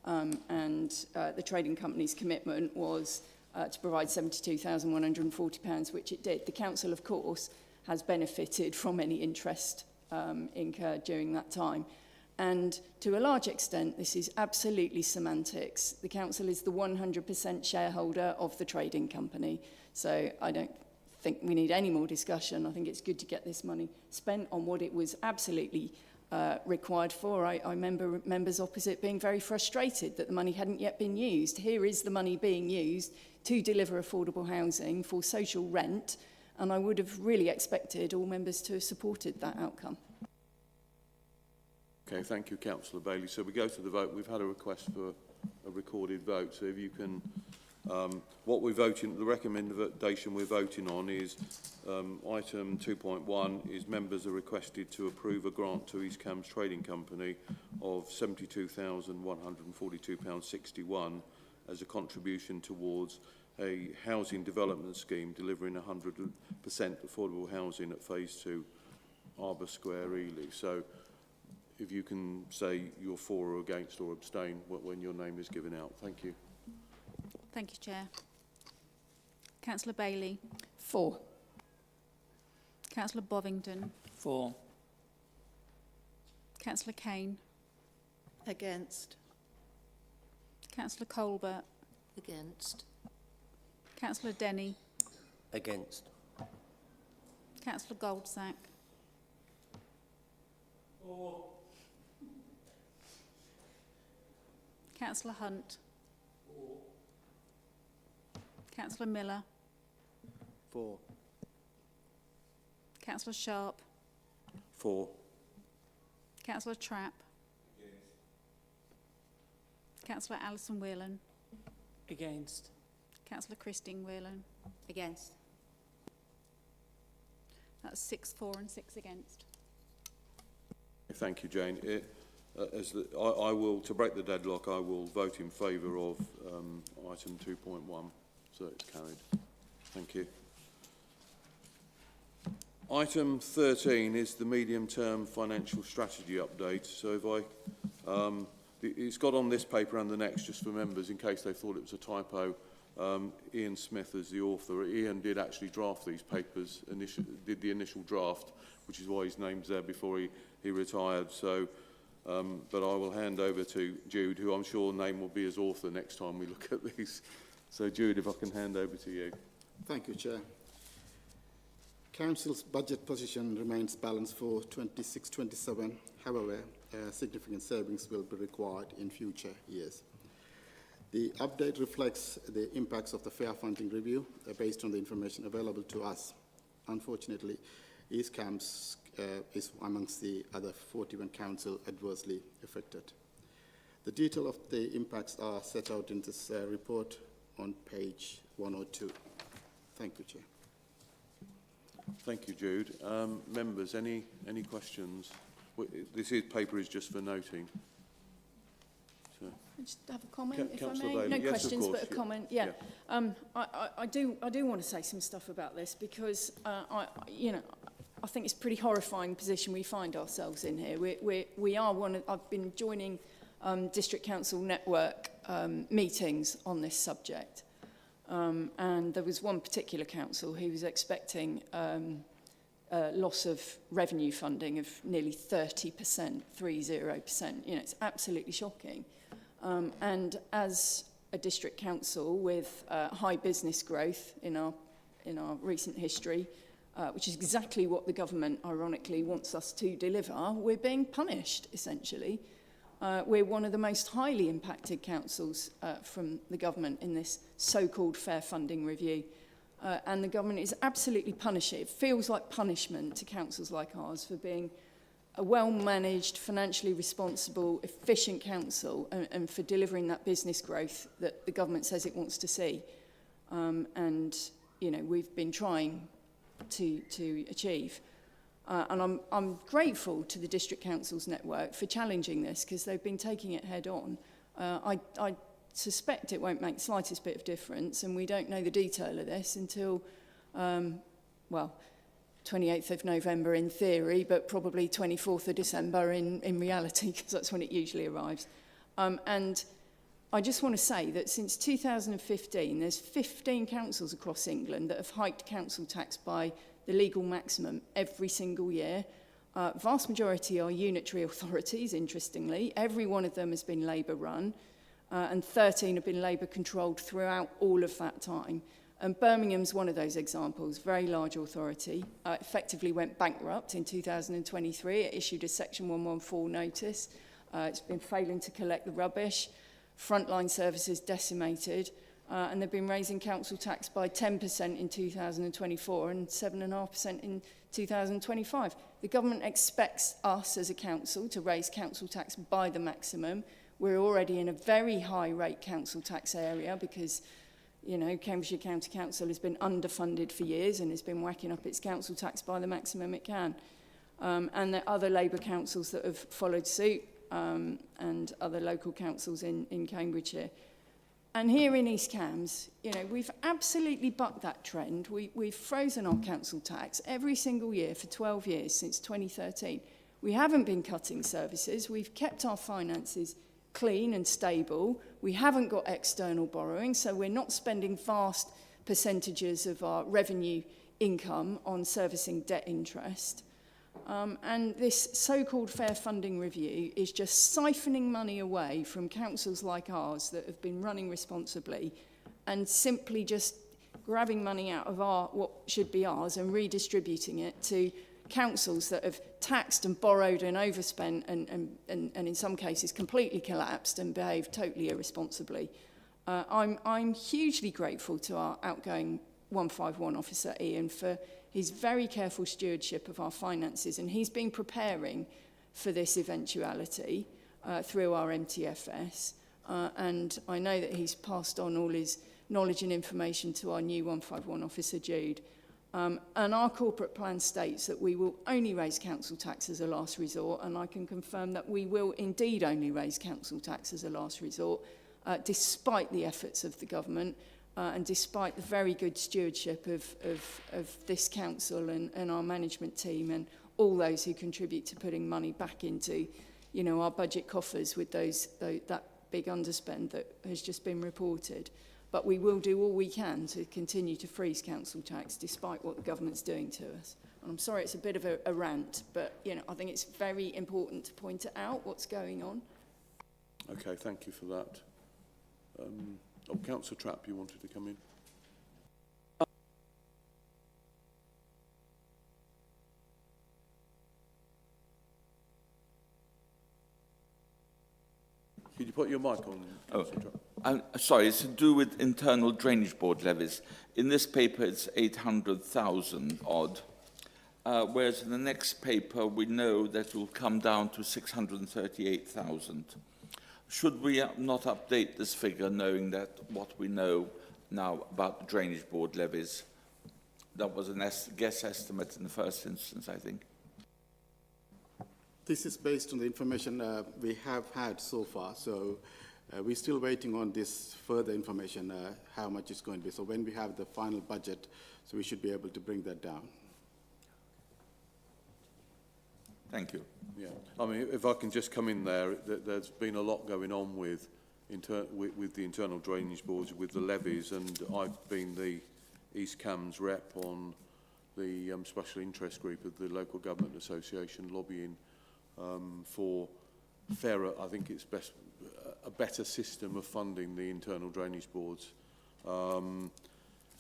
[SPEAKER 8] The trading company's commitment was to provide £72,140, which it did. The council, of course, has benefited from any interest incurred during that time. And to a large extent, this is absolutely semantics. The council is the 100% shareholder of the trading company. So I don't think we need any more discussion. I think it's good to get this money spent on what it was absolutely required for. I remember members opposite being very frustrated that the money hadn't yet been used. Here is the money being used to deliver affordable housing for social rent, and I would have really expected all members to have supported that outcome.
[SPEAKER 1] Okay, thank you, Councillor Bailey. So we go to the vote. We've had a request for a recorded vote. So if you can, what we're voting, the recommendation we're voting on is item 2.1 is members are requested to approve a grant to East Cambs Trading Company of £72,142.61 as a contribution towards a housing development scheme delivering 100% affordable housing at Phase 2, Arbour Square, Ely. So if you can say you're for or against or abstain when your name is given out. Thank you.
[SPEAKER 15] Thank you, Chair. Councillor Bailey.
[SPEAKER 8] For.
[SPEAKER 15] Councillor Bovingdon.
[SPEAKER 7] For.
[SPEAKER 15] Councillor Kane.
[SPEAKER 4] Against.
[SPEAKER 15] Councillor Colbert.
[SPEAKER 5] Against.
[SPEAKER 15] Councillor Denny.
[SPEAKER 16] Against.
[SPEAKER 15] Councillor Goldsack.
[SPEAKER 7] For.
[SPEAKER 15] Councillor Hunt. For. Councillor Miller.
[SPEAKER 16] For.
[SPEAKER 15] Councillor Sharp.
[SPEAKER 1] For.
[SPEAKER 15] Councillor Trapp.
[SPEAKER 9] Against.
[SPEAKER 15] Councillor Alison Whelan.
[SPEAKER 7] Against.
[SPEAKER 15] Councillor Christine Whelan.
[SPEAKER 3] Against.
[SPEAKER 15] That's 6 for and 6 against.
[SPEAKER 1] Thank you, Jane. I will, to break the deadlock, I will vote in favour of item 2.1, so it's carried. Thank you. Item 13 is the medium-term financial strategy update. So if it's got on this paper and the next, just for members, in case they thought it was a typo. Ian Smith is the author. Ian did actually draft these papers, did the initial draft, which is why his name's there before he retired. So, but I will hand over to Jude, who I'm sure name will be as author next time we look at these. So Jude, if I can hand over to you.
[SPEAKER 17] Thank you, Chair. Council's budget position remains balanced for 26-27. However, significant savings will be required in future years. The update reflects the impacts of the fair funding review based on the information available to us. Unfortunately, East Cambs is amongst the other 41 council adversely affected. The detail of the impacts are set out in this report on page 102. Thank you, Chair.
[SPEAKER 1] Thank you, Jude. Members, any questions? This paper is just for noting. So.
[SPEAKER 8] just have a comment, if I
[SPEAKER 1] Councillor
[SPEAKER 8] may?
[SPEAKER 1] Daly,
[SPEAKER 8] No
[SPEAKER 1] yes, of
[SPEAKER 8] questions,
[SPEAKER 1] course,
[SPEAKER 8] but a
[SPEAKER 1] yeah.
[SPEAKER 8] comment. Yeah. I do want to say some stuff about this because, I think it's a pretty horrifying position we find ourselves in here. We are one of, I've been joining District Council network meetings on this subject. And there was one particular council who was expecting loss of revenue funding of nearly 30%, 30%. It's absolutely shocking. And as a district council with high business growth in our recent history, which is exactly what the government, ironically, wants us to deliver, we're being punished, essentially. We're one of the most highly impacted councils from the government in this so-called fair funding review. And the government is absolutely punishing. It feels like punishment to councils like ours for being a well-managed, financially responsible, efficient council and for delivering that business growth that the government says it wants to see. We've been trying to achieve. And I'm grateful to the District Councils network for challenging this because they've been taking it head on. I suspect it won't make the slightest bit of difference, and we don't know the detail of this until, 28th of November in theory, but probably 24th of December in reality, because that's when it usually arrives. And I just want to say that since 2015, there's 15 councils across England that have hiked council tax by the legal maximum every single year. Vast majority are unitary authorities, interestingly. Every one of them has been Labour run, and 13 have been Labour controlled throughout all of that time. And Birmingham's one of those examples, very large authority, effectively went bankrupt in 2023. It issued a Section 114 notice. It's been failing to collect the rubbish. Frontline services decimated. And they've been raising council tax by 10% in 2024 and 7.5% in 2025. The government expects us as a council to raise council tax by the maximum. We're already in a very high rate council tax area because, Cambridgeshire County Council has been underfunded for years and has been whacking up its council tax by the maximum it can. And there are other Labour councils that have followed suit and other local councils in Cambridgeshire. And here in East Cambs, we've absolutely bucked that trend. We've frozen our council tax every single year for 12 years since 2013. We haven't been cutting services. We've kept our finances clean and stable. We haven't got external borrowing, so we're not spending vast percentages of our revenue income on servicing debt interest. And this so-called fair funding review is just siphoning money away from councils like ours that have been running responsibly and simply just grabbing money out of what should be ours and redistributing it to councils that have taxed and borrowed and overspent and in some cases completely collapsed and behaved totally irresponsibly. I'm hugely grateful to our outgoing 151 officer, Ian, for his very careful stewardship of our finances, and he's been preparing for this eventuality through our MTFS, and I know that he's passed on all his knowledge and information to our new 151 officer, Jude. And our corporate plan states that we will only raise council tax as a last resort, and I can confirm that we will indeed only raise council tax as a last resort, despite the efforts of the government, and despite the very good stewardship of this council and our management team and all those who contribute to putting money back into, our budget coffers with that big underspend that has just been reported. But we will do all we can to continue to freeze council tax despite what the government's doing to us. And I'm sorry it's a bit of a rant, but I think it's very important to point out what's going on.
[SPEAKER 1] Okay, thank you for that. Councillor Trapp, you wanted to come in? Could you put your mic on, Councillor Trapp?
[SPEAKER 14] Sorry, it's to do with internal drainage board levies. In this paper, it's 800,000 odd, whereas in the next paper, we know that it will come down to 638,000. Should we not update this figure, knowing that what we know now about the drainage board levies? That was a guess estimate in the first instance, I think.
[SPEAKER 17] This is based on the information we have had so far. So We're still waiting on this further information, how much it's going to be. So when we have the final budget, so we should be able to bring that down.
[SPEAKER 14] Thank you.
[SPEAKER 1] Yeah, I mean, if I can just come in there, there's been a lot going on with the internal drainage boards, with the levies, and I've been the East Cams rep on the special interest group of the Local Government Association, lobbying for fairer, I think it's best, a better system of funding the internal drainage boards. And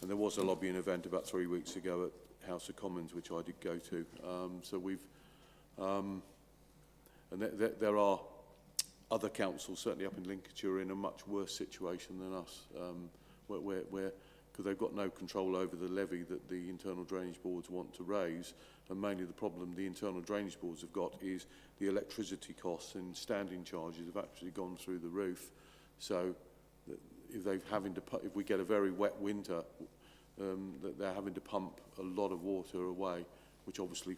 [SPEAKER 1] there was a lobbying event about 3 weeks ago at House of Commons, which I did go to. So we've, and there are other councils, certainly up in Lincolnshire, in a much worse situation than us, where because they've got no control over the levy that the internal drainage boards want to raise, and mainly the problem the internal drainage boards have got is the electricity costs and standing charges have actually gone through the roof. So if we get a very wet winter, that they're having to pump a lot of water away, which obviously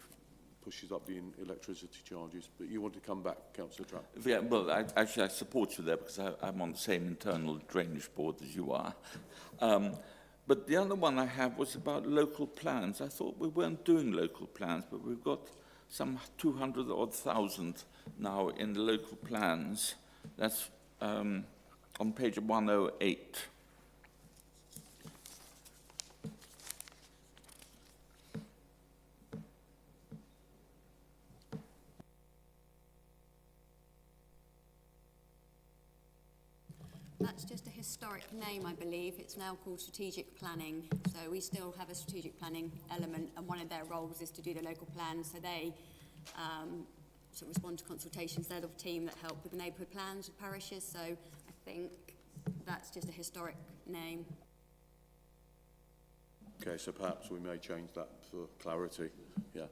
[SPEAKER 1] pushes up the electricity charges. But you want to come back, Councillor Trapp?
[SPEAKER 14] Yeah, well, I support you there because I'm on the same internal drainage board as you are. But the other one I have was about local plans. I thought we weren't doing local plans, but we've got some 200,000 now in the local plans. That's on page 108.
[SPEAKER 13] That's just a historic name, I believe. It's now called strategic planning. So we still have a strategic planning element, and one of their roles is to do the local plans. So they sort of respond to consultations. They're the team that help with the neighbourhood plans with parishes. So I think that's just a historic name.
[SPEAKER 1] Okay, so perhaps we may change that for clarity. Yeah.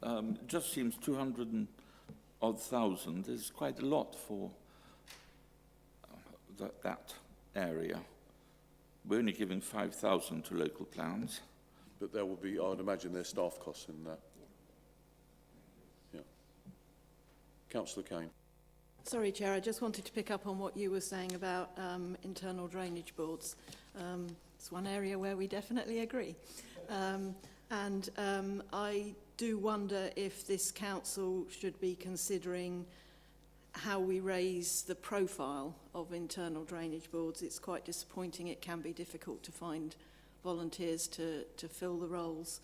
[SPEAKER 14] It just seems 200,000 is quite a lot for that area. We're only giving 5,000 to local plans.
[SPEAKER 1] But there will be, I would imagine, there's staff costs in that. Yeah. Councillor Kane.
[SPEAKER 4] Sorry, Chair, I just wanted to pick up on what you were saying about internal drainage boards. It's one area where we definitely agree. I do wonder if this council should be considering how we raise the profile of internal drainage boards. It's quite disappointing. It can be difficult to find volunteers to fill the roles.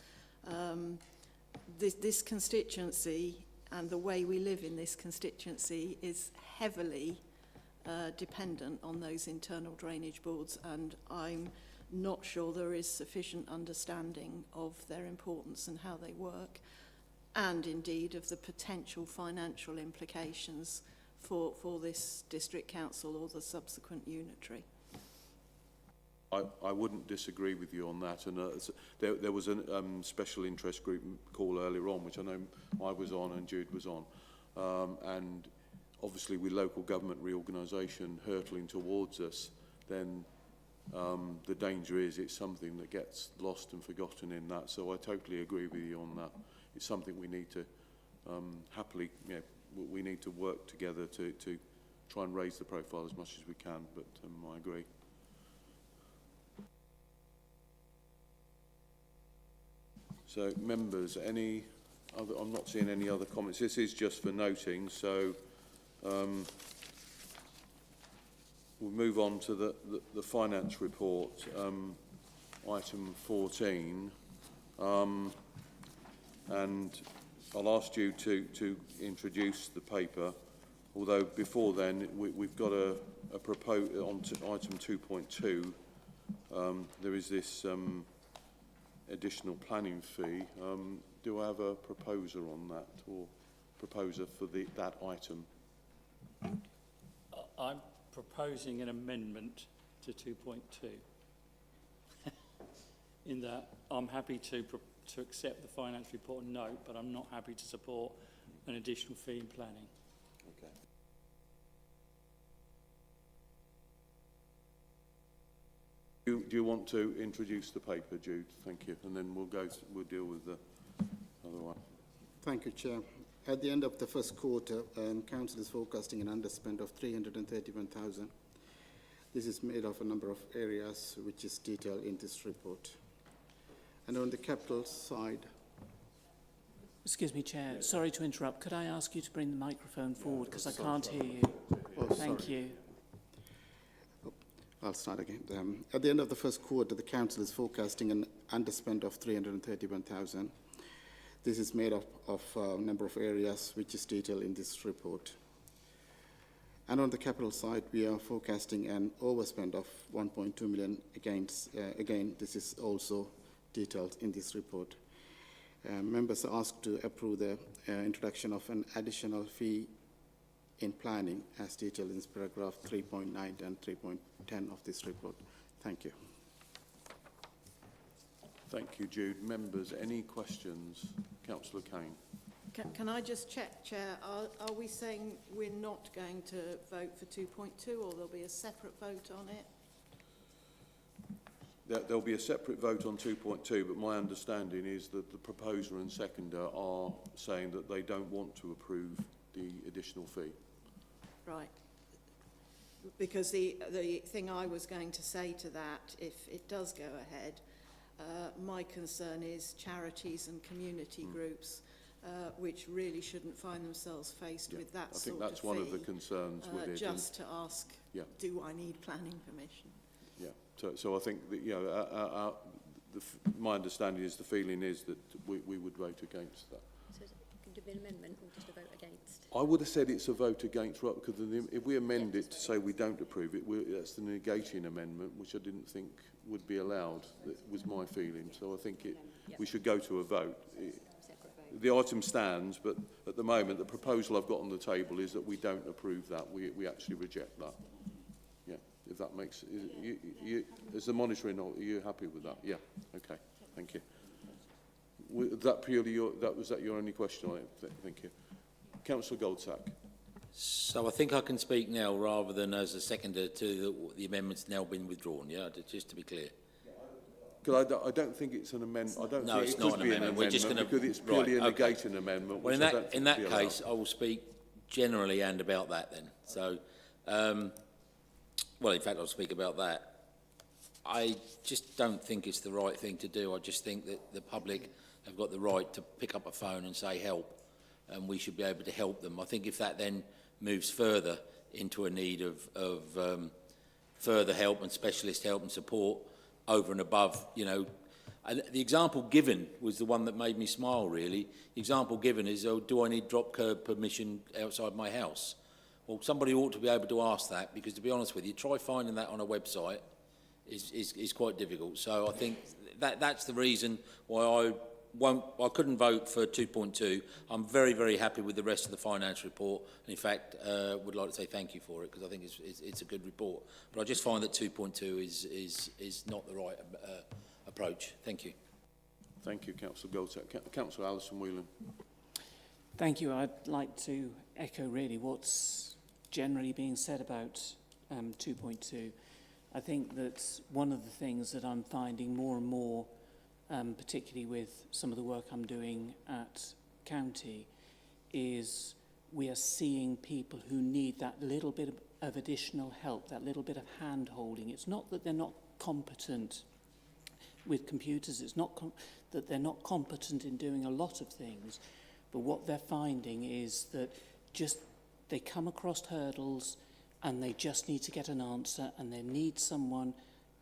[SPEAKER 4] This constituency and the way we live in this constituency is heavily dependent on those internal drainage boards, and I'm not sure there is sufficient understanding of their importance and how they work, and indeed of the potential financial implications for this district council or the subsequent unitary.
[SPEAKER 1] I wouldn't disagree with you on that, and there was a special interest group call earlier on, which I know I was on and Jude was on, and obviously with local government reorganisation hurtling towards us, then the danger is it's something that gets lost and forgotten in that. So I totally agree with you on that. It's something we need to happily, we need to work together to try and raise the profile as much as we can, but I agree. So, members, any other, I'm not seeing any other comments. This is just for noting, so we'll move on to the finance report, item 14, and I'll ask you to introduce the paper, although before then we've got a proposal on item 2.2. There is this additional planning fee. Do I have a proposer on that, or proposer for that item?
[SPEAKER 12] I'm proposing an amendment to 2.2 in that I'm happy to accept the finance report and note, but I'm not happy to support an additional fee in planning.
[SPEAKER 1] Okay. Do you want to introduce the paper, Jude? Thank you, and then we'll deal with the other one.
[SPEAKER 17] Thank you, Chair. At the end of the first quarter, Council is forecasting an underspend of 331,000. This is made of a number of areas which is detailed in this report. And on the capital side,
[SPEAKER 7] Excuse me, Chair. Sorry to interrupt. Could I ask you to bring the microphone forward because I can't hear you? Thank you.
[SPEAKER 17] I'll start again. At the end of the first quarter, the Council is forecasting an underspend of 331,000. This is made up of a number of areas which is detailed in this report. And on the capital side, we are forecasting an overspend of 1.2 million against, again, this is also detailed in this report. Members are asked to approve the introduction of an additional fee in planning as detailed in paragraph 3.9 and 3.10 of this report. Thank you.
[SPEAKER 1] Thank you, Jude. Members, any questions? Councillor Kane.
[SPEAKER 4] Can I just check, Chair, are we saying we're not going to vote for 2.2 or there'll be a separate vote on it?
[SPEAKER 1] There'll be a separate vote on 2.2, but my understanding is that the proposer and seconder are saying that they don't want to approve the additional fee.
[SPEAKER 4] Right. Because the thing I was going to say to that, if it does go ahead, my concern is charities and community groups, which really shouldn't find themselves faced with that sort of fee.
[SPEAKER 1] I think that's one of the concerns with it.
[SPEAKER 4] Just to ask, do I need planning permission?
[SPEAKER 1] Yeah. So I think that, you know, my understanding is the feeling is that we would vote against that.
[SPEAKER 13] So could it be an amendment or just a vote against?
[SPEAKER 1] I would have said it's a vote against, right, because if we amend it to say we don't approve it, that's the negating amendment, which I didn't think would be allowed. That was my feeling. So I think we should go to a vote. The item stands, but at the moment, the proposal I've got on the table is that we don't approve that. We actually reject that. Yeah, if that makes... Is the monitoring, are you happy with that? Yeah, okay, thank you. Was that purely was that your only question on it? Thank you. Councillor Goldsack.
[SPEAKER 6] So I think I can speak now rather than as a seconder to the amendment's now been withdrawn, yeah, just to be clear.
[SPEAKER 1] Because I don't think it's an amendment. I don't
[SPEAKER 6] no,
[SPEAKER 1] think
[SPEAKER 6] it's
[SPEAKER 1] it
[SPEAKER 6] not
[SPEAKER 1] could
[SPEAKER 6] an
[SPEAKER 1] be
[SPEAKER 6] amendment.
[SPEAKER 1] We're just going to because it's purely a negating amendment.
[SPEAKER 6] Well, in that case, I will speak generally and about that then. So, well, in fact, I'll speak about that. I just don't think it's the right thing to do. I just think that the public have got the right to pick up a phone and say help, and we should be able to help them. I think if that then moves further into a need of further help and specialist help and support over and above, you know, and the example given was the one that made me smile, really. The example given is, oh, do I need drop curb permission outside my house? Well, somebody ought to be able to ask that, because to be honest with you, try finding that on a website is quite difficult. So I think that's the reason why I couldn't vote for 2.2. I'm very, very happy with the rest of the finance report. And in fact, would like to say thank you for it, because I think it's a good report. But I just find that 2.2 is not the right approach. Thank you.
[SPEAKER 1] Thank you, Councillor Goldsack. Councillor Alison Whelan.
[SPEAKER 7] Thank you. I'd like to echo really what's generally being said about 2.2. I think that one of the things that I'm finding more and more, particularly with some of the work I'm doing at County, is we are seeing people who need that little bit of additional help, that little bit of hand-holding. It's not that they're not competent with computers, it's not that they're not competent in doing a lot of things, but what they're finding is that just they come across hurdles and they just need to get an answer, and they need someone.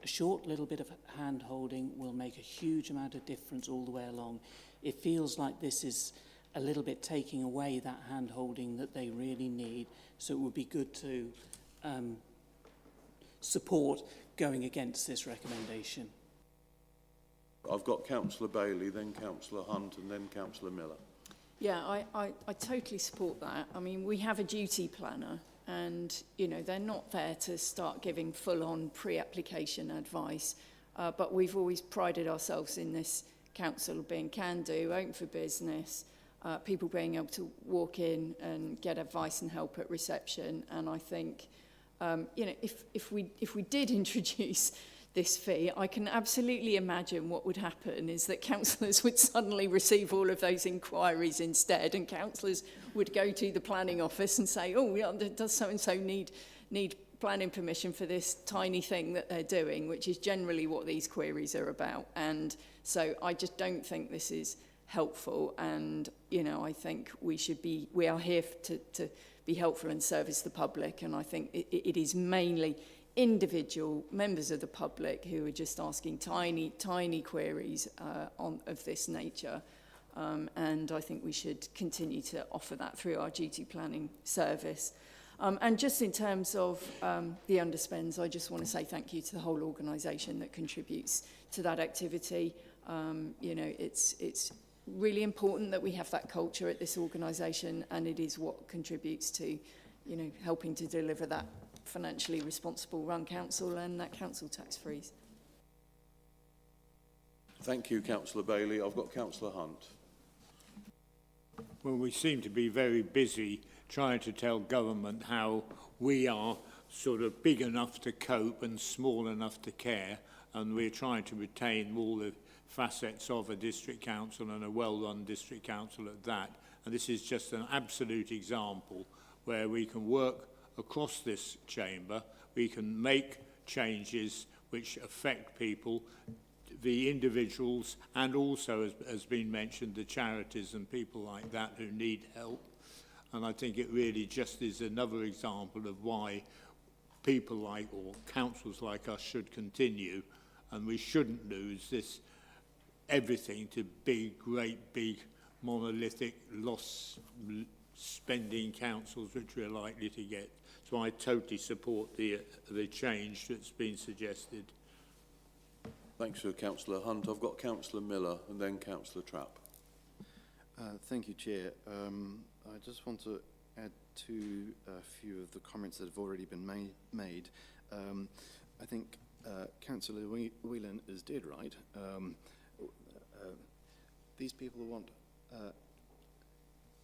[SPEAKER 7] A short little bit of hand-holding will make a huge amount of difference all the way along. It feels like this is a little bit taking away that hand-holding that they really need, so it would be good to support going against this recommendation.
[SPEAKER 1] I've got Councillor Bailey, then Councillor Hunt, and then Councillor Miller.
[SPEAKER 8] Yeah, I totally support that. I mean, we have a duty planner, and, you know, they're not there to start giving full-on pre-application advice, but we've always prided ourselves in this council being can-do, open for business, people being able to walk in and get advice and help at reception. And I think, you know, if we did introduce this fee, I can absolutely imagine what would happen is that councillors would suddenly receive all of those inquiries instead, and councillors would go to the planning office and say, oh, yeah, does so-and-so need planning permission for this tiny thing that they're doing, which is generally what these queries are about. And so I just don't think this is helpful, and, you know, I think we are here to be helpful and service the public, and I think it is mainly individual members of the public who are just asking tiny queries of this nature, and I think we should continue to offer that through our duty planning service. And just in terms of the underspends, I just want to say thank you to the whole organisation that contributes to that activity. You know, it's really important that we have that culture at this organisation, and it is what contributes to, you know, helping to deliver that financially responsible run council and that council tax freeze.
[SPEAKER 1] Thank you, Councillor Bailey. I've got Councillor Hunt.
[SPEAKER 9] Well, we seem to be very busy trying to tell government how we are sort of big enough to cope and small enough to care, and we're trying to retain all the facets of a district council, and a well-run district council at that. And this is just an absolute example where we can work across this chamber, we can make changes which affect people, the individuals, and also, as has been mentioned, the charities and people like that who need help. And I think it really just is another example of why people like, or councils like us, should continue, and we shouldn't lose this everything to great big monolithic loss spending councils which we're likely to get. So I totally support the change that's been suggested.
[SPEAKER 1] Thanks to Councillor Hunt. I've got Councillor Miller and then Councillor Trapp.
[SPEAKER 18] Thank you, Chair. I just want to add to a few of the comments that have already been made. I think Councillor Whelan is dead right. These people want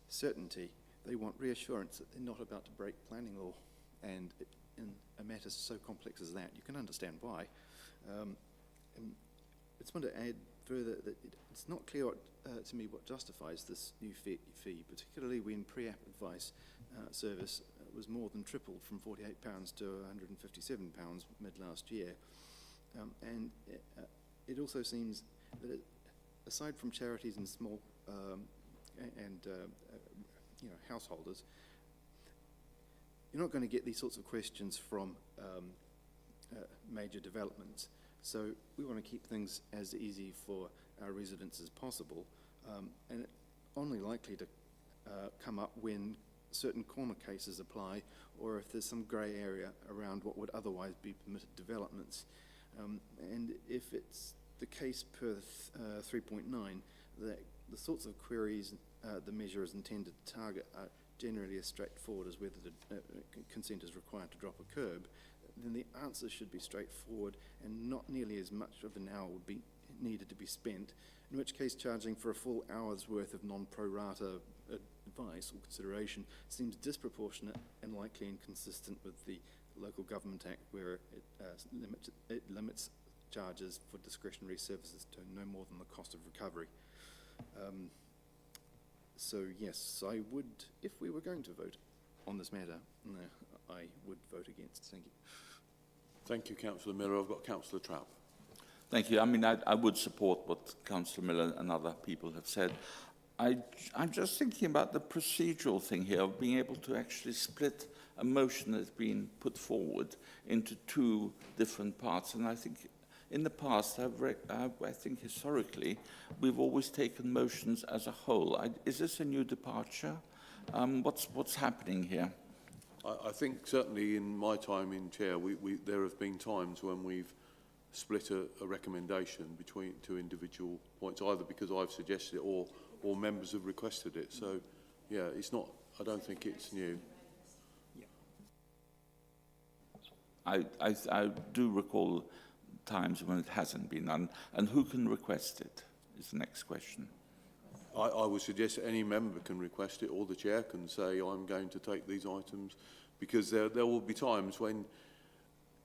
[SPEAKER 18] certainty. They want reassurance that they're not about to break planning law. And in a matter so complex as that, you can understand why. And I just want to add further that it's not clear to me what justifies this new fee, particularly when pre-app advice service was more than tripled from £48 to £157 mid last year. And it also seems that aside from charities and small householders, you're not going to get these sorts of questions from major developments. So we want to keep things as easy for our residents as possible, and only likely to come up when certain corner cases apply, or if there's some grey area around what would otherwise be permitted developments. And if it's the case per 3.9 that the sorts of queries the measure is intended to target are generally as straightforward as whether the consent is required to drop a curb, then the answer should be straightforward and not nearly as much of an hour would be needed to be spent, in which case charging for a full hour's worth of non-pro rata advice or consideration seems disproportionate and likely inconsistent with the Local Government Act, where it limits charges for discretionary services to no more than the cost of recovery. So yes, I would, if we were going to vote on this matter, I would vote against. Thank you.
[SPEAKER 1] Thank you, Councillor Miller. I've got Councillor Trapp.
[SPEAKER 14] Thank you. I mean, I would support what Councillor Miller and other people have said. I'm just thinking about the procedural thing here of being able to actually split a motion that's been put forward into two different parts. And I think in the past, I think historically, we've always taken motions as a whole. Is this a new departure? What's happening here?
[SPEAKER 1] I think certainly in my time in chair, there have been times when we've split a recommendation between two individual points, either because I've suggested it or members have requested it. So, yeah, it's not. I don't think it's new.
[SPEAKER 14] I do recall times when it hasn't been done, and who can request it is the next question.
[SPEAKER 1] I would suggest any member can request it, or the chair can say, I'm going to take these items, because there will be times when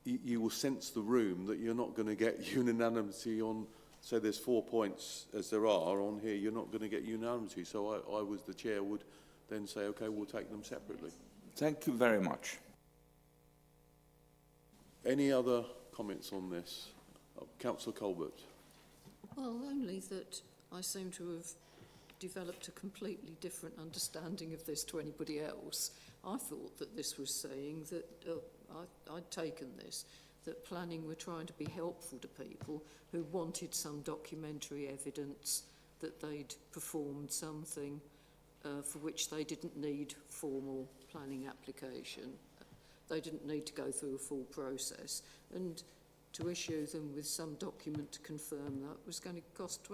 [SPEAKER 1] you will sense the room that you're not going to get unanimity on, say there's 4 points as there are on here, you're not going to get unanimity. So I was the chair, would then say, okay, we'll take them separately.
[SPEAKER 14] Thank you very much.
[SPEAKER 1] Any other comments on this? Councillor Colbert.
[SPEAKER 5] Well, only that I seem to have developed a completely different understanding of this to anybody else. I thought that this was saying that, I'd taken this, that planning were trying to be helpful to people who wanted some documentary evidence that they'd performed something for which they didn't need formal planning application. They didn't need to go through a full process. And to issue them with some document to confirm that was going to cost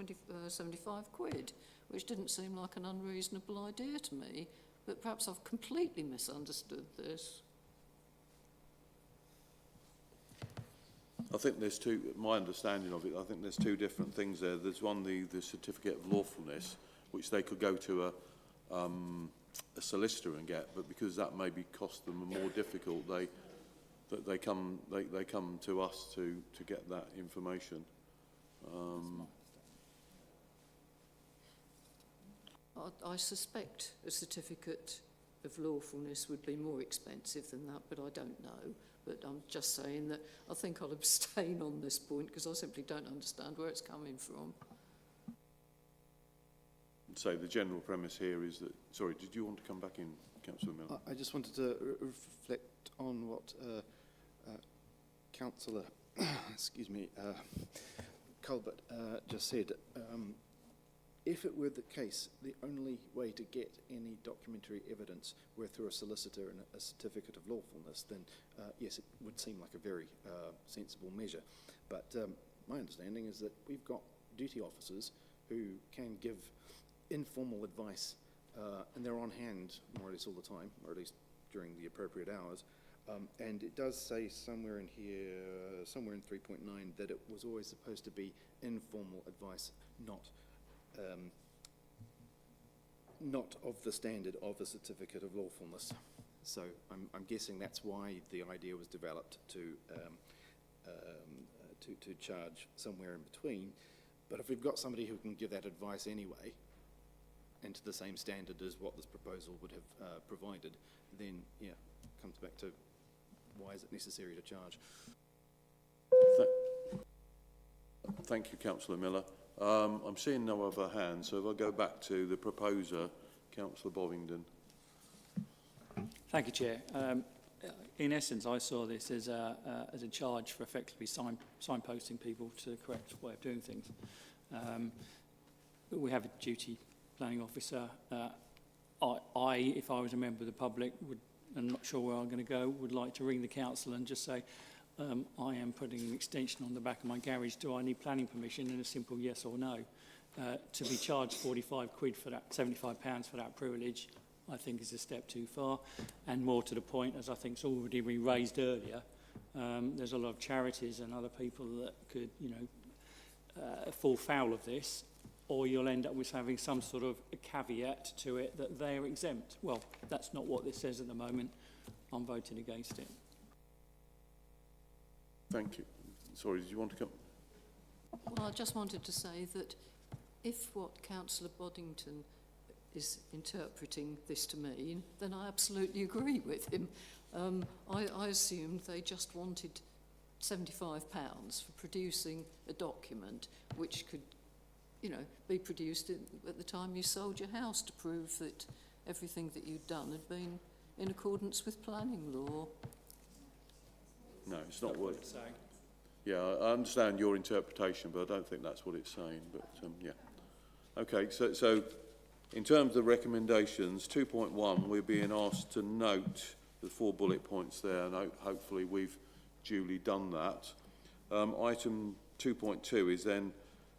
[SPEAKER 5] 75 quid, which didn't seem like an unreasonable idea to me. But perhaps I've completely misunderstood this.
[SPEAKER 1] I think there's two, my understanding of it, I think there's two different things there. There's one, the certificate of lawfulness, which they could go to a solicitor and get, but because that maybe cost them more difficult, they come to us to get that information.
[SPEAKER 5] I suspect a certificate of lawfulness would be more expensive than that, but I don't know. But I'm just saying that I think I'll abstain on this point because I simply don't understand where it's coming from.
[SPEAKER 1] So the general premise here is that... Sorry, did you want to come back in, Councillor Miller?
[SPEAKER 18] I just wanted to reflect on what Councillor excuse me, Colbert just said. If it were the case, the only way to get any documentary evidence were through a solicitor and a certificate of lawfulness, then yes, it would seem like a very sensible measure. But my understanding is that we've got duty officers who can give informal advice, and they're on hand more or less all the time, or at least during the appropriate hours. And it does say somewhere in here, somewhere in 3.9, that it was always supposed to be informal advice, not of the standard of a certificate of lawfulness. So I'm guessing that's why the idea was developed to charge somewhere in between. But if we've got somebody who can give that advice anyway, and to the same standard as what this proposal would have provided, then yeah, it comes back to why is it necessary to charge?
[SPEAKER 1] Thank you, Councillor Miller. I'm seeing no other hands, so if I go back to the proposer, Councillor Bovingdon.
[SPEAKER 12] Thank you, Chair. In essence, I saw this as a charge for effectively signposting people to the correct way of doing things. But we have a duty planning officer. If I was a member of the public, I'm not sure where I'm going to go, would like to ring the council and just say, I am putting an extension on the back of my garage. Do I need planning permission? And a simple yes or no. To be charged 45 quid for that, £75 for that privilege, I think is a step too far. And more to the point, as I think it's already been raised earlier, there's a lot of charities and other people that could, fall foul of this, or you'll end up with having some sort of a caveat to it that they're exempt. Well, that's not what this says at the moment. I'm voting against it.
[SPEAKER 1] Thank you. Sorry, did you want to come?
[SPEAKER 5] Well, I just wanted to say that if what Councillor Boddington is interpreting this to mean, then I absolutely agree with him. I assumed they just wanted £75 for producing a document which could, be produced at the time you sold your house to prove that everything that you'd done had been in accordance with planning law.
[SPEAKER 1] No, it's not what it's saying. Yeah, I understand your interpretation, but I don't think that's what it's saying. But yeah. Okay, so in terms of the recommendations, 2.1, we're being asked to note the 4 bullet points there, and hopefully we've duly done that. Item 2.2 is then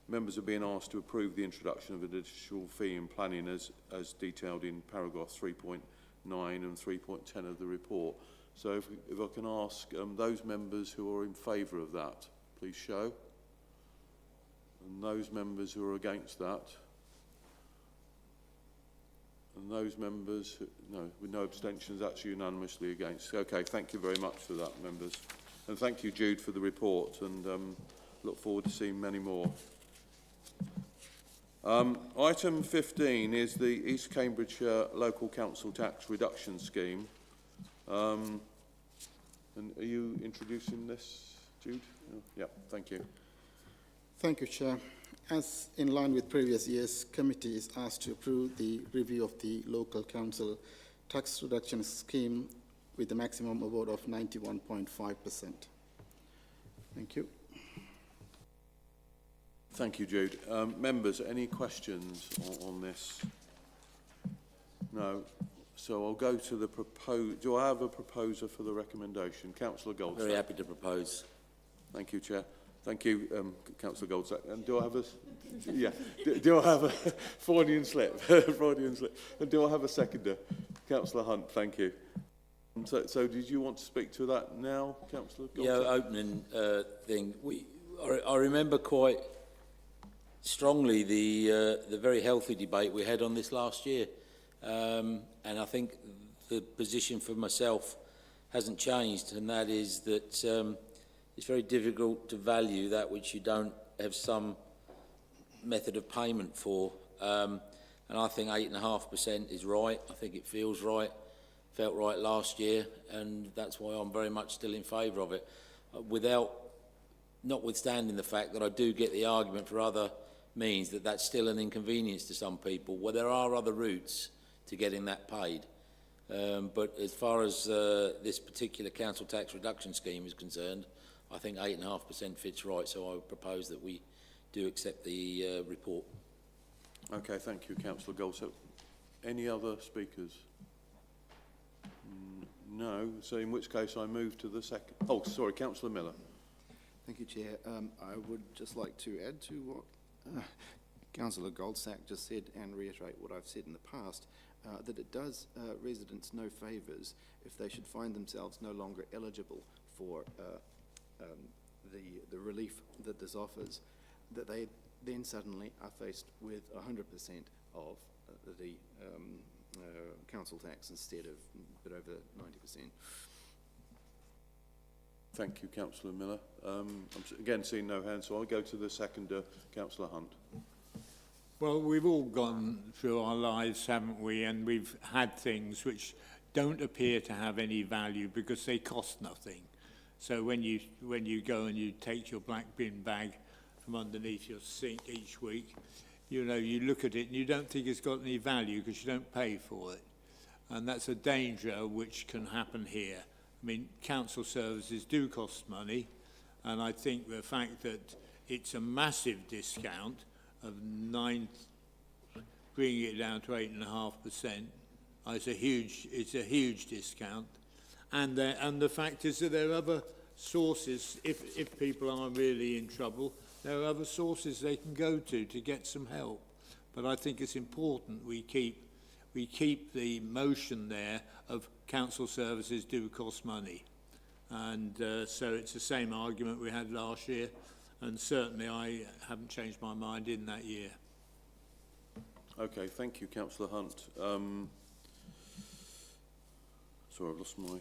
[SPEAKER 1] members are being asked to approve the introduction of an additional fee in planning as detailed in paragraph 3.9 and 3.10 of the report. So if I can ask those members who are in favour of that, please show. And those members who are against that. And those members, with no abstentions, that's unanimously against. Okay, thank you very much for that, members. And thank you, Jude, for the report, and look forward to seeing many more. Item 15 is the East Cambridgeshire Local Council Tax Reduction Scheme. And are you introducing this, Jude? Yeah, thank you.
[SPEAKER 17] Thank you, Chair. As in line with previous years, committee is asked to approve the review of the local council tax reduction scheme with a maximum award of 91.5%. Thank you.
[SPEAKER 1] Thank you, Jude. Members, any questions on this? No. So I'll go to the propose. Do I have a proposer for the recommendation? Councillor Goldsack.
[SPEAKER 6] Very happy to propose.
[SPEAKER 1] Thank you, Chair. Thank you, Councillor Goldsack. And do I have a... Yeah. Do I have a... Freudian slip. Freudian slip. And do I have a seconder? Councillor Hunt, thank you. So did you want to speak to that now, Councillor Goldsack?
[SPEAKER 6] Yeah, opening thing. I remember quite strongly the very healthy debate we had on this last year. And I think the position for myself hasn't changed, and that is that it's very difficult to value that which you don't have some method of payment for. And I think 8.5% is right. I think it feels right, felt right last year, and that's why I'm very much still in favour of it. Notwithstanding the fact that I do get the argument for other means that that's still an inconvenience to some people. Well, there are other routes to getting that paid. But as far as this particular council tax reduction scheme is concerned, I think 8.5% fits right, so I would propose that we do accept the report.
[SPEAKER 1] Okay, thank you, Councillor Goldsack. Any other speakers? No, so in which case I move to the second... Oh, sorry, Councillor Miller.
[SPEAKER 18] Thank you, Chair. I would just like to add to what Councillor Goldsack just said and reiterate what I've said in the past, that it does residents no favours if they should find themselves no longer eligible for the relief that this offers, that they then suddenly are faced with 100% of the council tax instead of a bit over 90%.
[SPEAKER 1] Thank you, Councillor Miller. I'm again seeing no hands, so I'll go to the seconder, Councillor Hunt.
[SPEAKER 9] Well, we've all gone through our lives, haven't we? And we've had things which don't appear to have any value because they cost nothing. So when you go and you take your black bin bag from underneath your sink each week, you know, you look at it and you don't think it's got any value because you don't pay for it. And that's a danger which can happen here. I mean, council services do cost money, and I think the fact that it's a massive discount of bringing it down to 8.5%, it's a huge discount, and the fact is that there are other sources. If people are really in trouble, there are other sources they can go to get some help. But I think it's important we keep the motion there of council services do cost money, and so it's the same argument we had last year. And certainly I haven't changed my mind in that year.
[SPEAKER 1] Okay, thank you, Councillor Hunt. Sorry, I've lost my...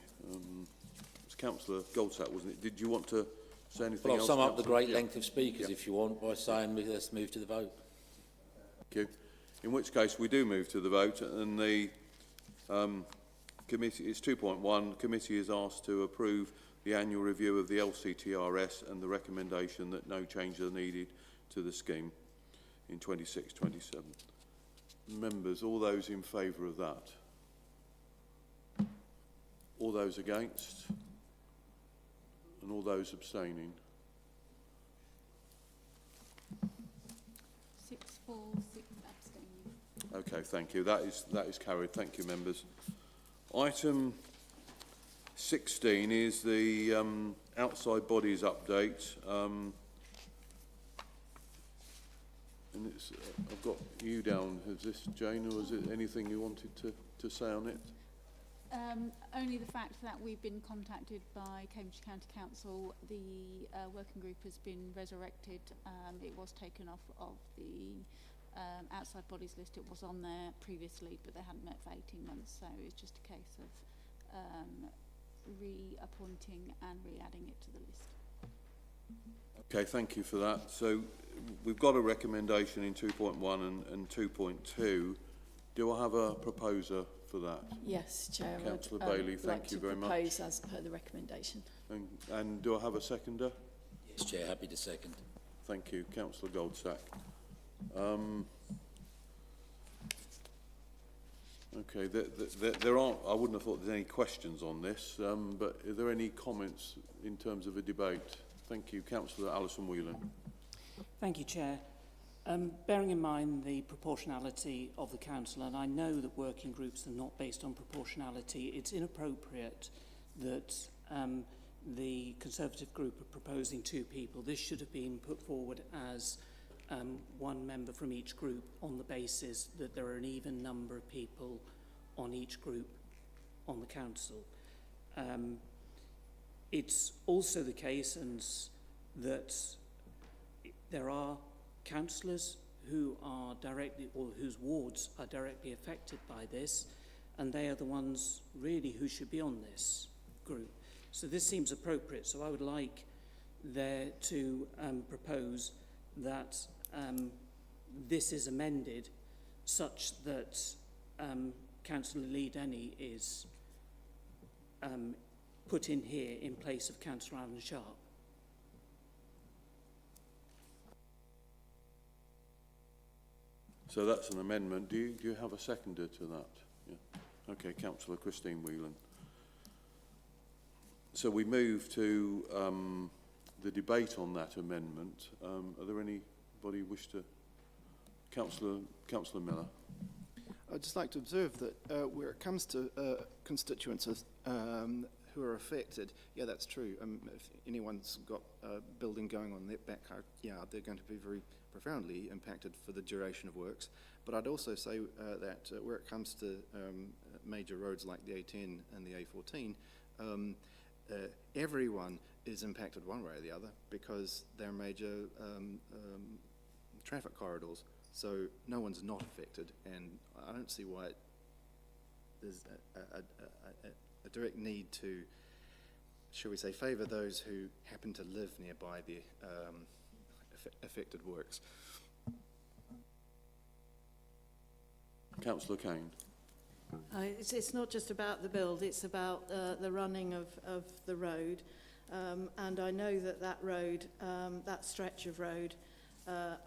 [SPEAKER 1] it's Councillor Goldsack, wasn't it? Did you want to say anything
[SPEAKER 6] Well, I'll
[SPEAKER 1] else?
[SPEAKER 6] sum up the great
[SPEAKER 1] Yeah.
[SPEAKER 6] length of speakers if you want by saying let's move to the vote.
[SPEAKER 1] Thank you. In which case we do move to the vote, and the committee, it's 2.1, committee is asked to approve the annual review of the LCTRS and the recommendation that no changes are needed to the scheme in 26-27. Members, all those in favour of that? All those against? And all those abstaining?
[SPEAKER 15] 6 for, 6 abstaining.
[SPEAKER 1] Okay, thank you. That is carried. Thank you, members. Item 16 is the outside bodies update. And it's, I've got you down. Is this Jane, or is it anything you wanted to say on it?
[SPEAKER 15] Only the fact that we've been contacted by Cambridge County Council. The working group has been resurrected. It was taken off of the outside bodies list. It was on there previously, but they hadn't met for 18 months, so it's just a case of reappointing and re-adding it to the list.
[SPEAKER 1] Okay, thank you for that. So we've got a recommendation in 2.1 and 2.2. Do I have a proposer for that?
[SPEAKER 8] Yes, Chair.
[SPEAKER 1] Councillor
[SPEAKER 8] I'd,
[SPEAKER 1] Bailey, thank you very much.
[SPEAKER 8] like to propose as per the recommendation.
[SPEAKER 1] And do I have a seconder?
[SPEAKER 6] Yes, Chair, happy to second.
[SPEAKER 1] Thank you, Councillor Goldsack. Okay, there aren't, I wouldn't have thought there's any questions on this, but are there any comments in terms of a debate? Thank you, Councillor Alison Whelan.
[SPEAKER 7] Thank you, Chair. Bearing in mind the proportionality of the council, and I know that working groups are not based on proportionality, it's inappropriate that the Conservative group are proposing 2 people. This should have been put forward as 1 member from each group on the basis that there are an even number of people on each group on the council. It's also the case that there are councillors who are directly, or whose wards are directly affected by this, and they are the ones really who should be on this group. So this seems appropriate. So I would like there to propose that this is amended such that Councillor Lee Denny is put in here in place of Councillor Alan Sharp.
[SPEAKER 1] So that's an amendment. Do you have a seconder to that? Yeah. Okay, Councillor Christine Whelan. So we move to the debate on that amendment. Are there anybody wish to? Councillor Miller.
[SPEAKER 18] I'd just like to observe that where it comes to constituents who are affected, yeah, that's true. If anyone's got a building going on their back yard, they're going to be very profoundly impacted for the duration of works. But I'd also say that where it comes to major roads like the A10 and the A14, everyone is impacted one way or the other because they're major traffic corridors. So no one's not affected, and I don't see why there's a direct need to, shall we say, favour those who happen to live nearby the affected works.
[SPEAKER 1] Councillor Kane.
[SPEAKER 4] It's not just about the build, it's about the running of the road. And I know that road, that stretch of road,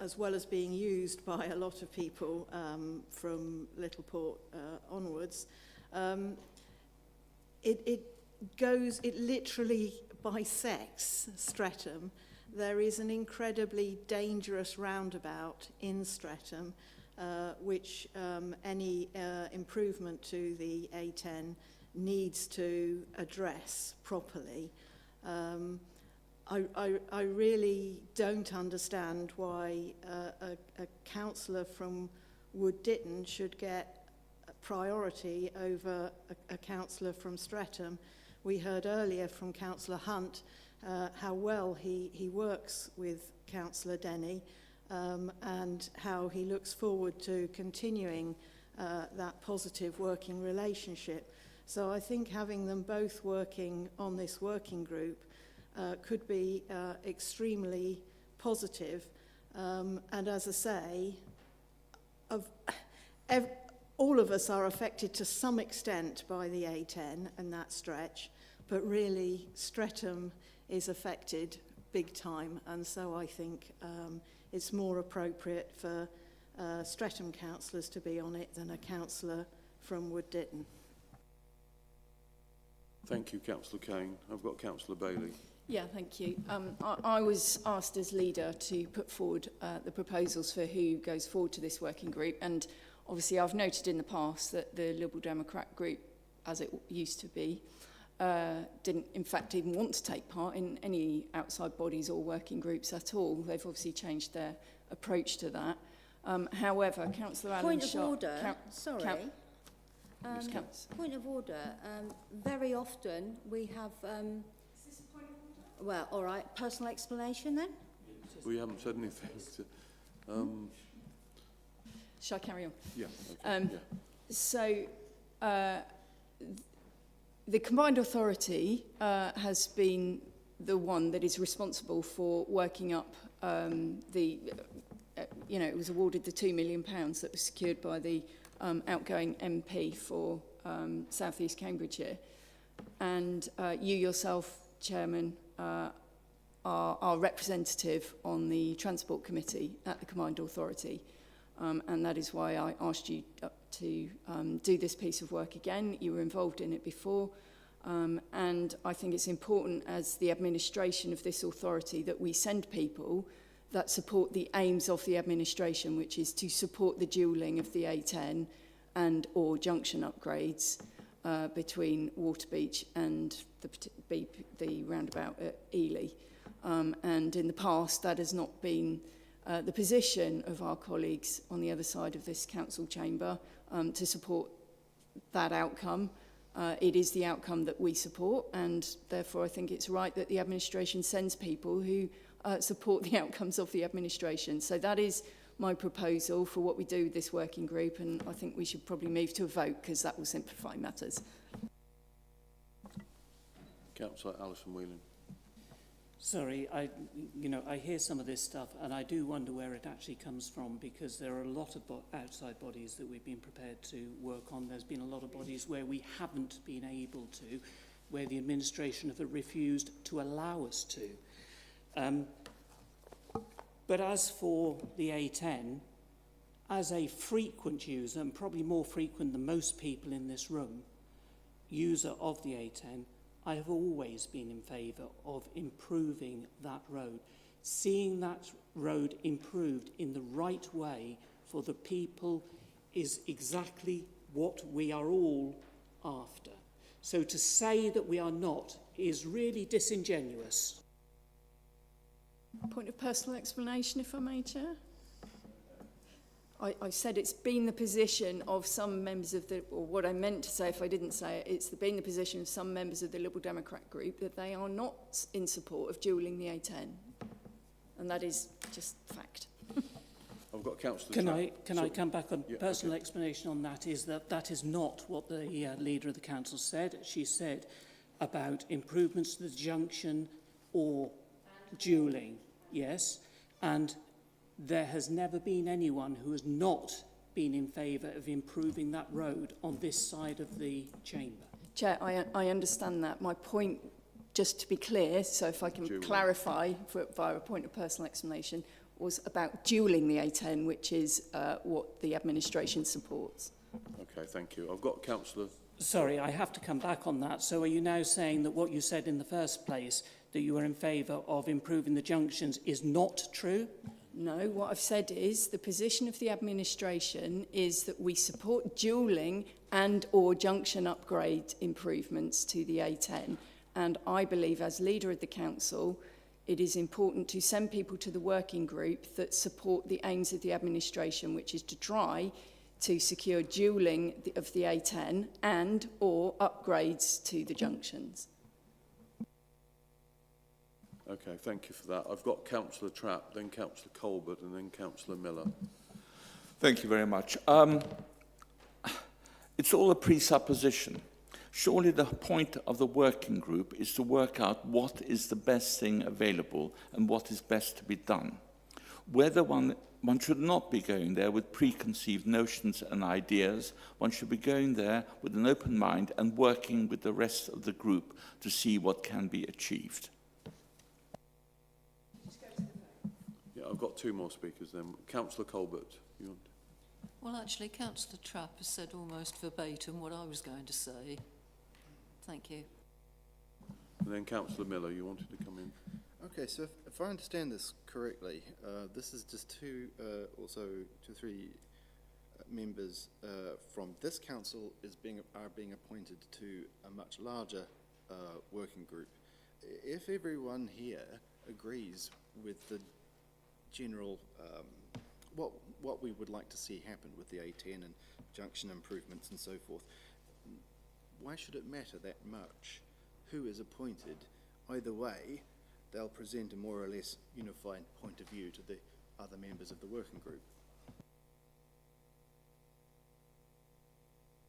[SPEAKER 4] as well as being used by a lot of people from Littleport onwards, it literally bisects Streatham. There is an incredibly dangerous roundabout in Streatham, which any improvement to the A10 needs to address properly. I really don't understand why a councillor from Wood Ditton should get priority over a councillor from Streatham. We heard earlier from Councillor Hunt how well he works with Councillor Denny and how he looks forward to continuing that positive working relationship. So I think having them both working on this working group could be extremely positive. And as I say, all of us are affected to some extent by the A10 and that stretch, but really Streatham is affected big time, and so I think it's more appropriate for Streatham councillors to be on it than a councillor from Wood Ditton.
[SPEAKER 1] Thank you, Councillor Kane. I've got Councillor Bailey.
[SPEAKER 8] Yeah, thank you. I was asked as leader to put forward the proposals for who goes forward to this working group, and obviously I've noted in the past that the Liberal Democrat group, as it used to be, didn't in fact even want to take part in any outside bodies or working groups at all. They've obviously changed their approach to that. However, Councillor Alan Sharp...
[SPEAKER 3] Point of order, sorry. Point of order. Very often we have... Is this a point of order? Well, all right. Personal explanation then?
[SPEAKER 1] We haven't said anything.
[SPEAKER 8] Shall I carry on?
[SPEAKER 1] Yeah.
[SPEAKER 8] So, the combined authority has been the one that is responsible for working up it was awarded the £2 million that was secured by the outgoing MP for South East Cambridgeshire. And you yourself, Chairman, are representative on the Transport Committee at the Combined Authority. And that is why I asked you to do this piece of work again. You were involved in it before. And I think it's important as the administration of this authority that we send people that support the aims of the administration, which is to support the dualling of the A10 and or junction upgrades between Waterbeach and the roundabout at Ely. And in the past, that has not been the position of our colleagues on the other side of this council chamber to support that outcome. It is the outcome that we support, and therefore I think it's right that the administration sends people who support the outcomes of the administration. So that is my proposal for what we do with this working group, and I think we should probably move to a vote because that will simplify matters.
[SPEAKER 1] Councillor Alison Whelan.
[SPEAKER 7] Sorry, I hear some of this stuff and I do wonder where it actually comes from, because there are a lot of outside bodies that we've been prepared to work on. There's been a lot of bodies where we haven't been able to, where the administration have refused to allow us to. But as for the A10, as a frequent user, and probably more frequent than most people in this room, user of the A10, I have always been in favour of improving that road. Seeing that road improved in the right way for the people is exactly what we are all after. So to say that we are not is really disingenuous.
[SPEAKER 8] Point of personal explanation, if I may, Chair. I said it's been the position of some members of the, or what I meant to say if I didn't say it, it's been the position of some members of the Liberal Democrat group that they are not in support of dualling the A10. And that is just fact.
[SPEAKER 1] I've got Councillor
[SPEAKER 7] Can I come back on personal explanation on that? Is that is not what the leader of the council said. She said about improvements to the junction or dualling, yes, and there has never been anyone who has not been in favour of improving that road on this side of the chamber.
[SPEAKER 8] Chair, I understand that. My point, just to be clear, so if I can clarify via a point of personal explanation, was about dualling the A10, which is what the administration supports.
[SPEAKER 1] Okay, thank you. I've got Councillor...
[SPEAKER 7] Sorry, I have to come back on that. So are you now saying that what you said in the first place, that you were in favour of improving the junctions, is not true?
[SPEAKER 8] No, what I've said is the position of the administration is that we support dualling and or junction upgrade improvements to the A10. And I believe as leader of the council, it is important to send people to the working group that support the aims of the administration, which is to try to secure dualling of the A10 and or upgrades to the junctions.
[SPEAKER 1] Okay, thank you for that. I've got Councillor Trapp, then Councillor Colbert, and then Councillor Miller.
[SPEAKER 14] Thank you very much. It's all a presupposition. Surely the point of the working group is to work out what is the best thing available and what is best to be done. Whether one should not be going there with preconceived notions and ideas. One should be going there with an open mind and working with the rest of the group to see what can be achieved.
[SPEAKER 1] Yeah, I've got two more speakers then. Councillor Colbert, you want?
[SPEAKER 5] Well, actually, Councillor Trapp has said almost verbatim what I was going to say. Thank you.
[SPEAKER 1] And then Councillor Miller, you wanted to come in.
[SPEAKER 18] Okay, so if I understand this correctly, this is just two or three members from this council are being appointed to a much larger working group. If everyone here agrees with the general what we would like to see happen with the A10 and junction improvements and so forth, why should it matter that much who is appointed? Either way, they'll present a more or less unified point of view to the other members of the working group.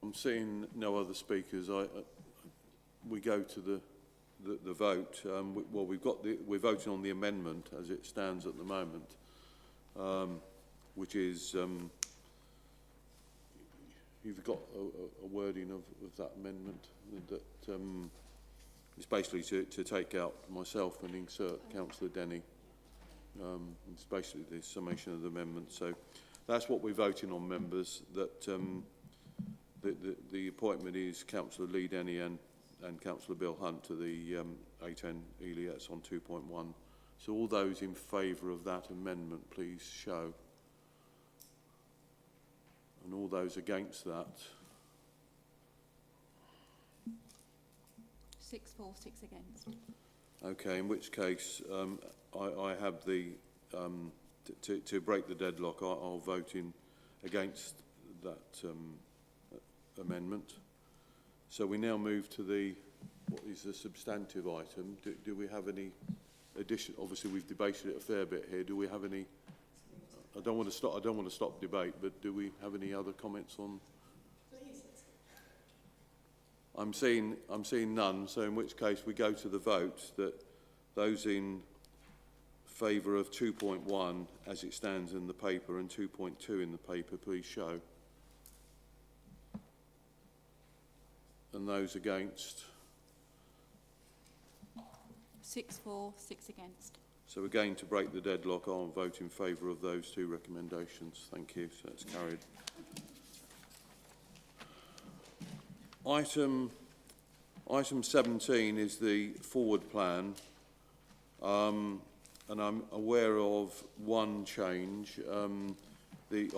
[SPEAKER 1] I'm seeing no other speakers. we go to the vote, we're voting on the amendment as it stands at the moment, which is, you've got a wording of that amendment that it's basically to take out myself and insert Councillor Denny. It's basically the summation of the amendment. So that's what we're voting on, members, that the appointment is Councillor Lee Denny and Councillor Bill Hunt to the A10 Ely. That's on 2.1. So all those in favour of that amendment, please show. And all those against that?
[SPEAKER 15] 6 for, 6 against.
[SPEAKER 1] Okay, in which case I have the, to break the deadlock, I'll vote in against that amendment. So we now move to what is the substantive item. Do we have any addition? Obviously we've debated it a fair bit here. Do we have any? I don't want to stop debate, but do we have any other comments on? Please. I'm seeing none. So in which case we go to the vote. That those in favour of 2.1 as it stands in the paper and 2.2 in the paper, please show. And those against?
[SPEAKER 15] 6 for, 6 against.
[SPEAKER 1] So again, to break the deadlock, I'll vote in favour of those two recommendations. Thank you. So that's carried. Item 17 is the forward plan. And I'm aware of one change. The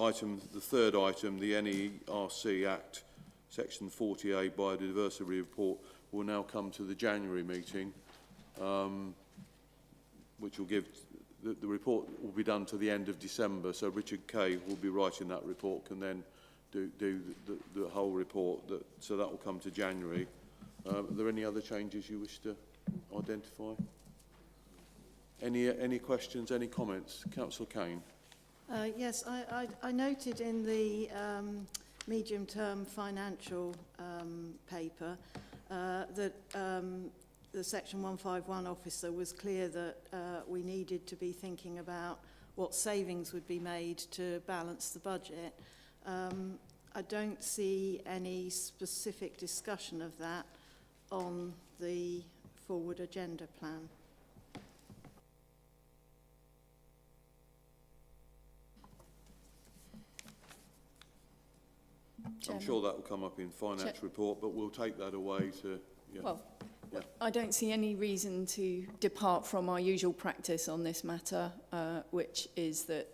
[SPEAKER 1] third item, the NERC Act, Section 40A Biodiversity Report, will now come to the January meeting, which will give, the report will be done to the end of December, so Richard Kay will be writing that report, can then do the whole report, so that will come to January. Are there any other changes you wish to identify? Any questions, any comments? Councillor Kane.
[SPEAKER 4] Yes, I noted in the medium-term financial paper that the Section 151 officer was clear that we needed to be thinking about what savings would be made to balance the budget. I don't see any specific discussion of that on the forward agenda plan.
[SPEAKER 1] I'm sure that will come up in finance report, but we'll take that away to... Yeah.
[SPEAKER 8] Well, yeah. I don't see any reason to depart from our usual practice on this matter, which is that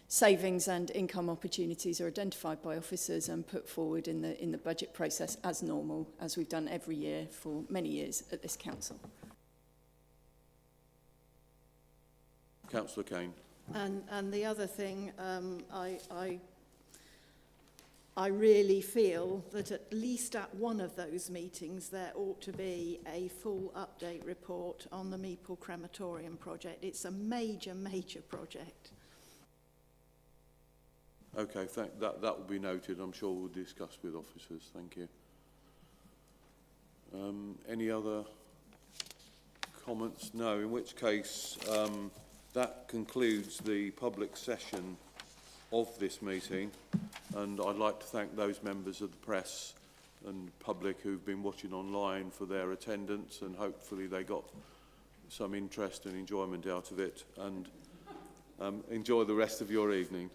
[SPEAKER 8] savings and income opportunities are identified by officers and put forward in the budget process as normal, as we've done every year for many years at this council.
[SPEAKER 1] Councillor Kane.
[SPEAKER 4] And the other thing, I really feel that at least at one of those meetings there ought to be a full update report on the Meeple crematorium project. It's a major, major project.
[SPEAKER 1] Okay, that will be noted. I'm sure we'll discuss with officers. Thank you. Any other comments? No, in which case that concludes the public session of this meeting, and I'd like to thank those members of the press and public who've been watching online for their attendance, and hopefully they got some interest and enjoyment out of it, and enjoy the rest of your evening.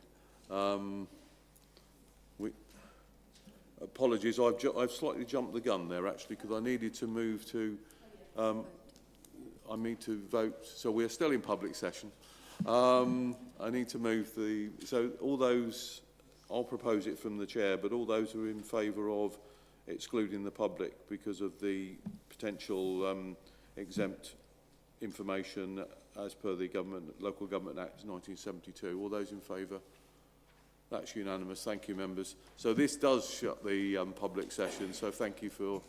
[SPEAKER 1] Apologies, I've slightly jumped the gun there actually, because I needed to move to I need to vote, so we're still in public session. I need to move so all those, I'll propose it from the chair, but all those who are in favour of excluding the public because of the potential exempt information as per the Local Government Act 1972, all those in favour? That's unanimous. Thank you, members. So this does shut the public session, so thank you for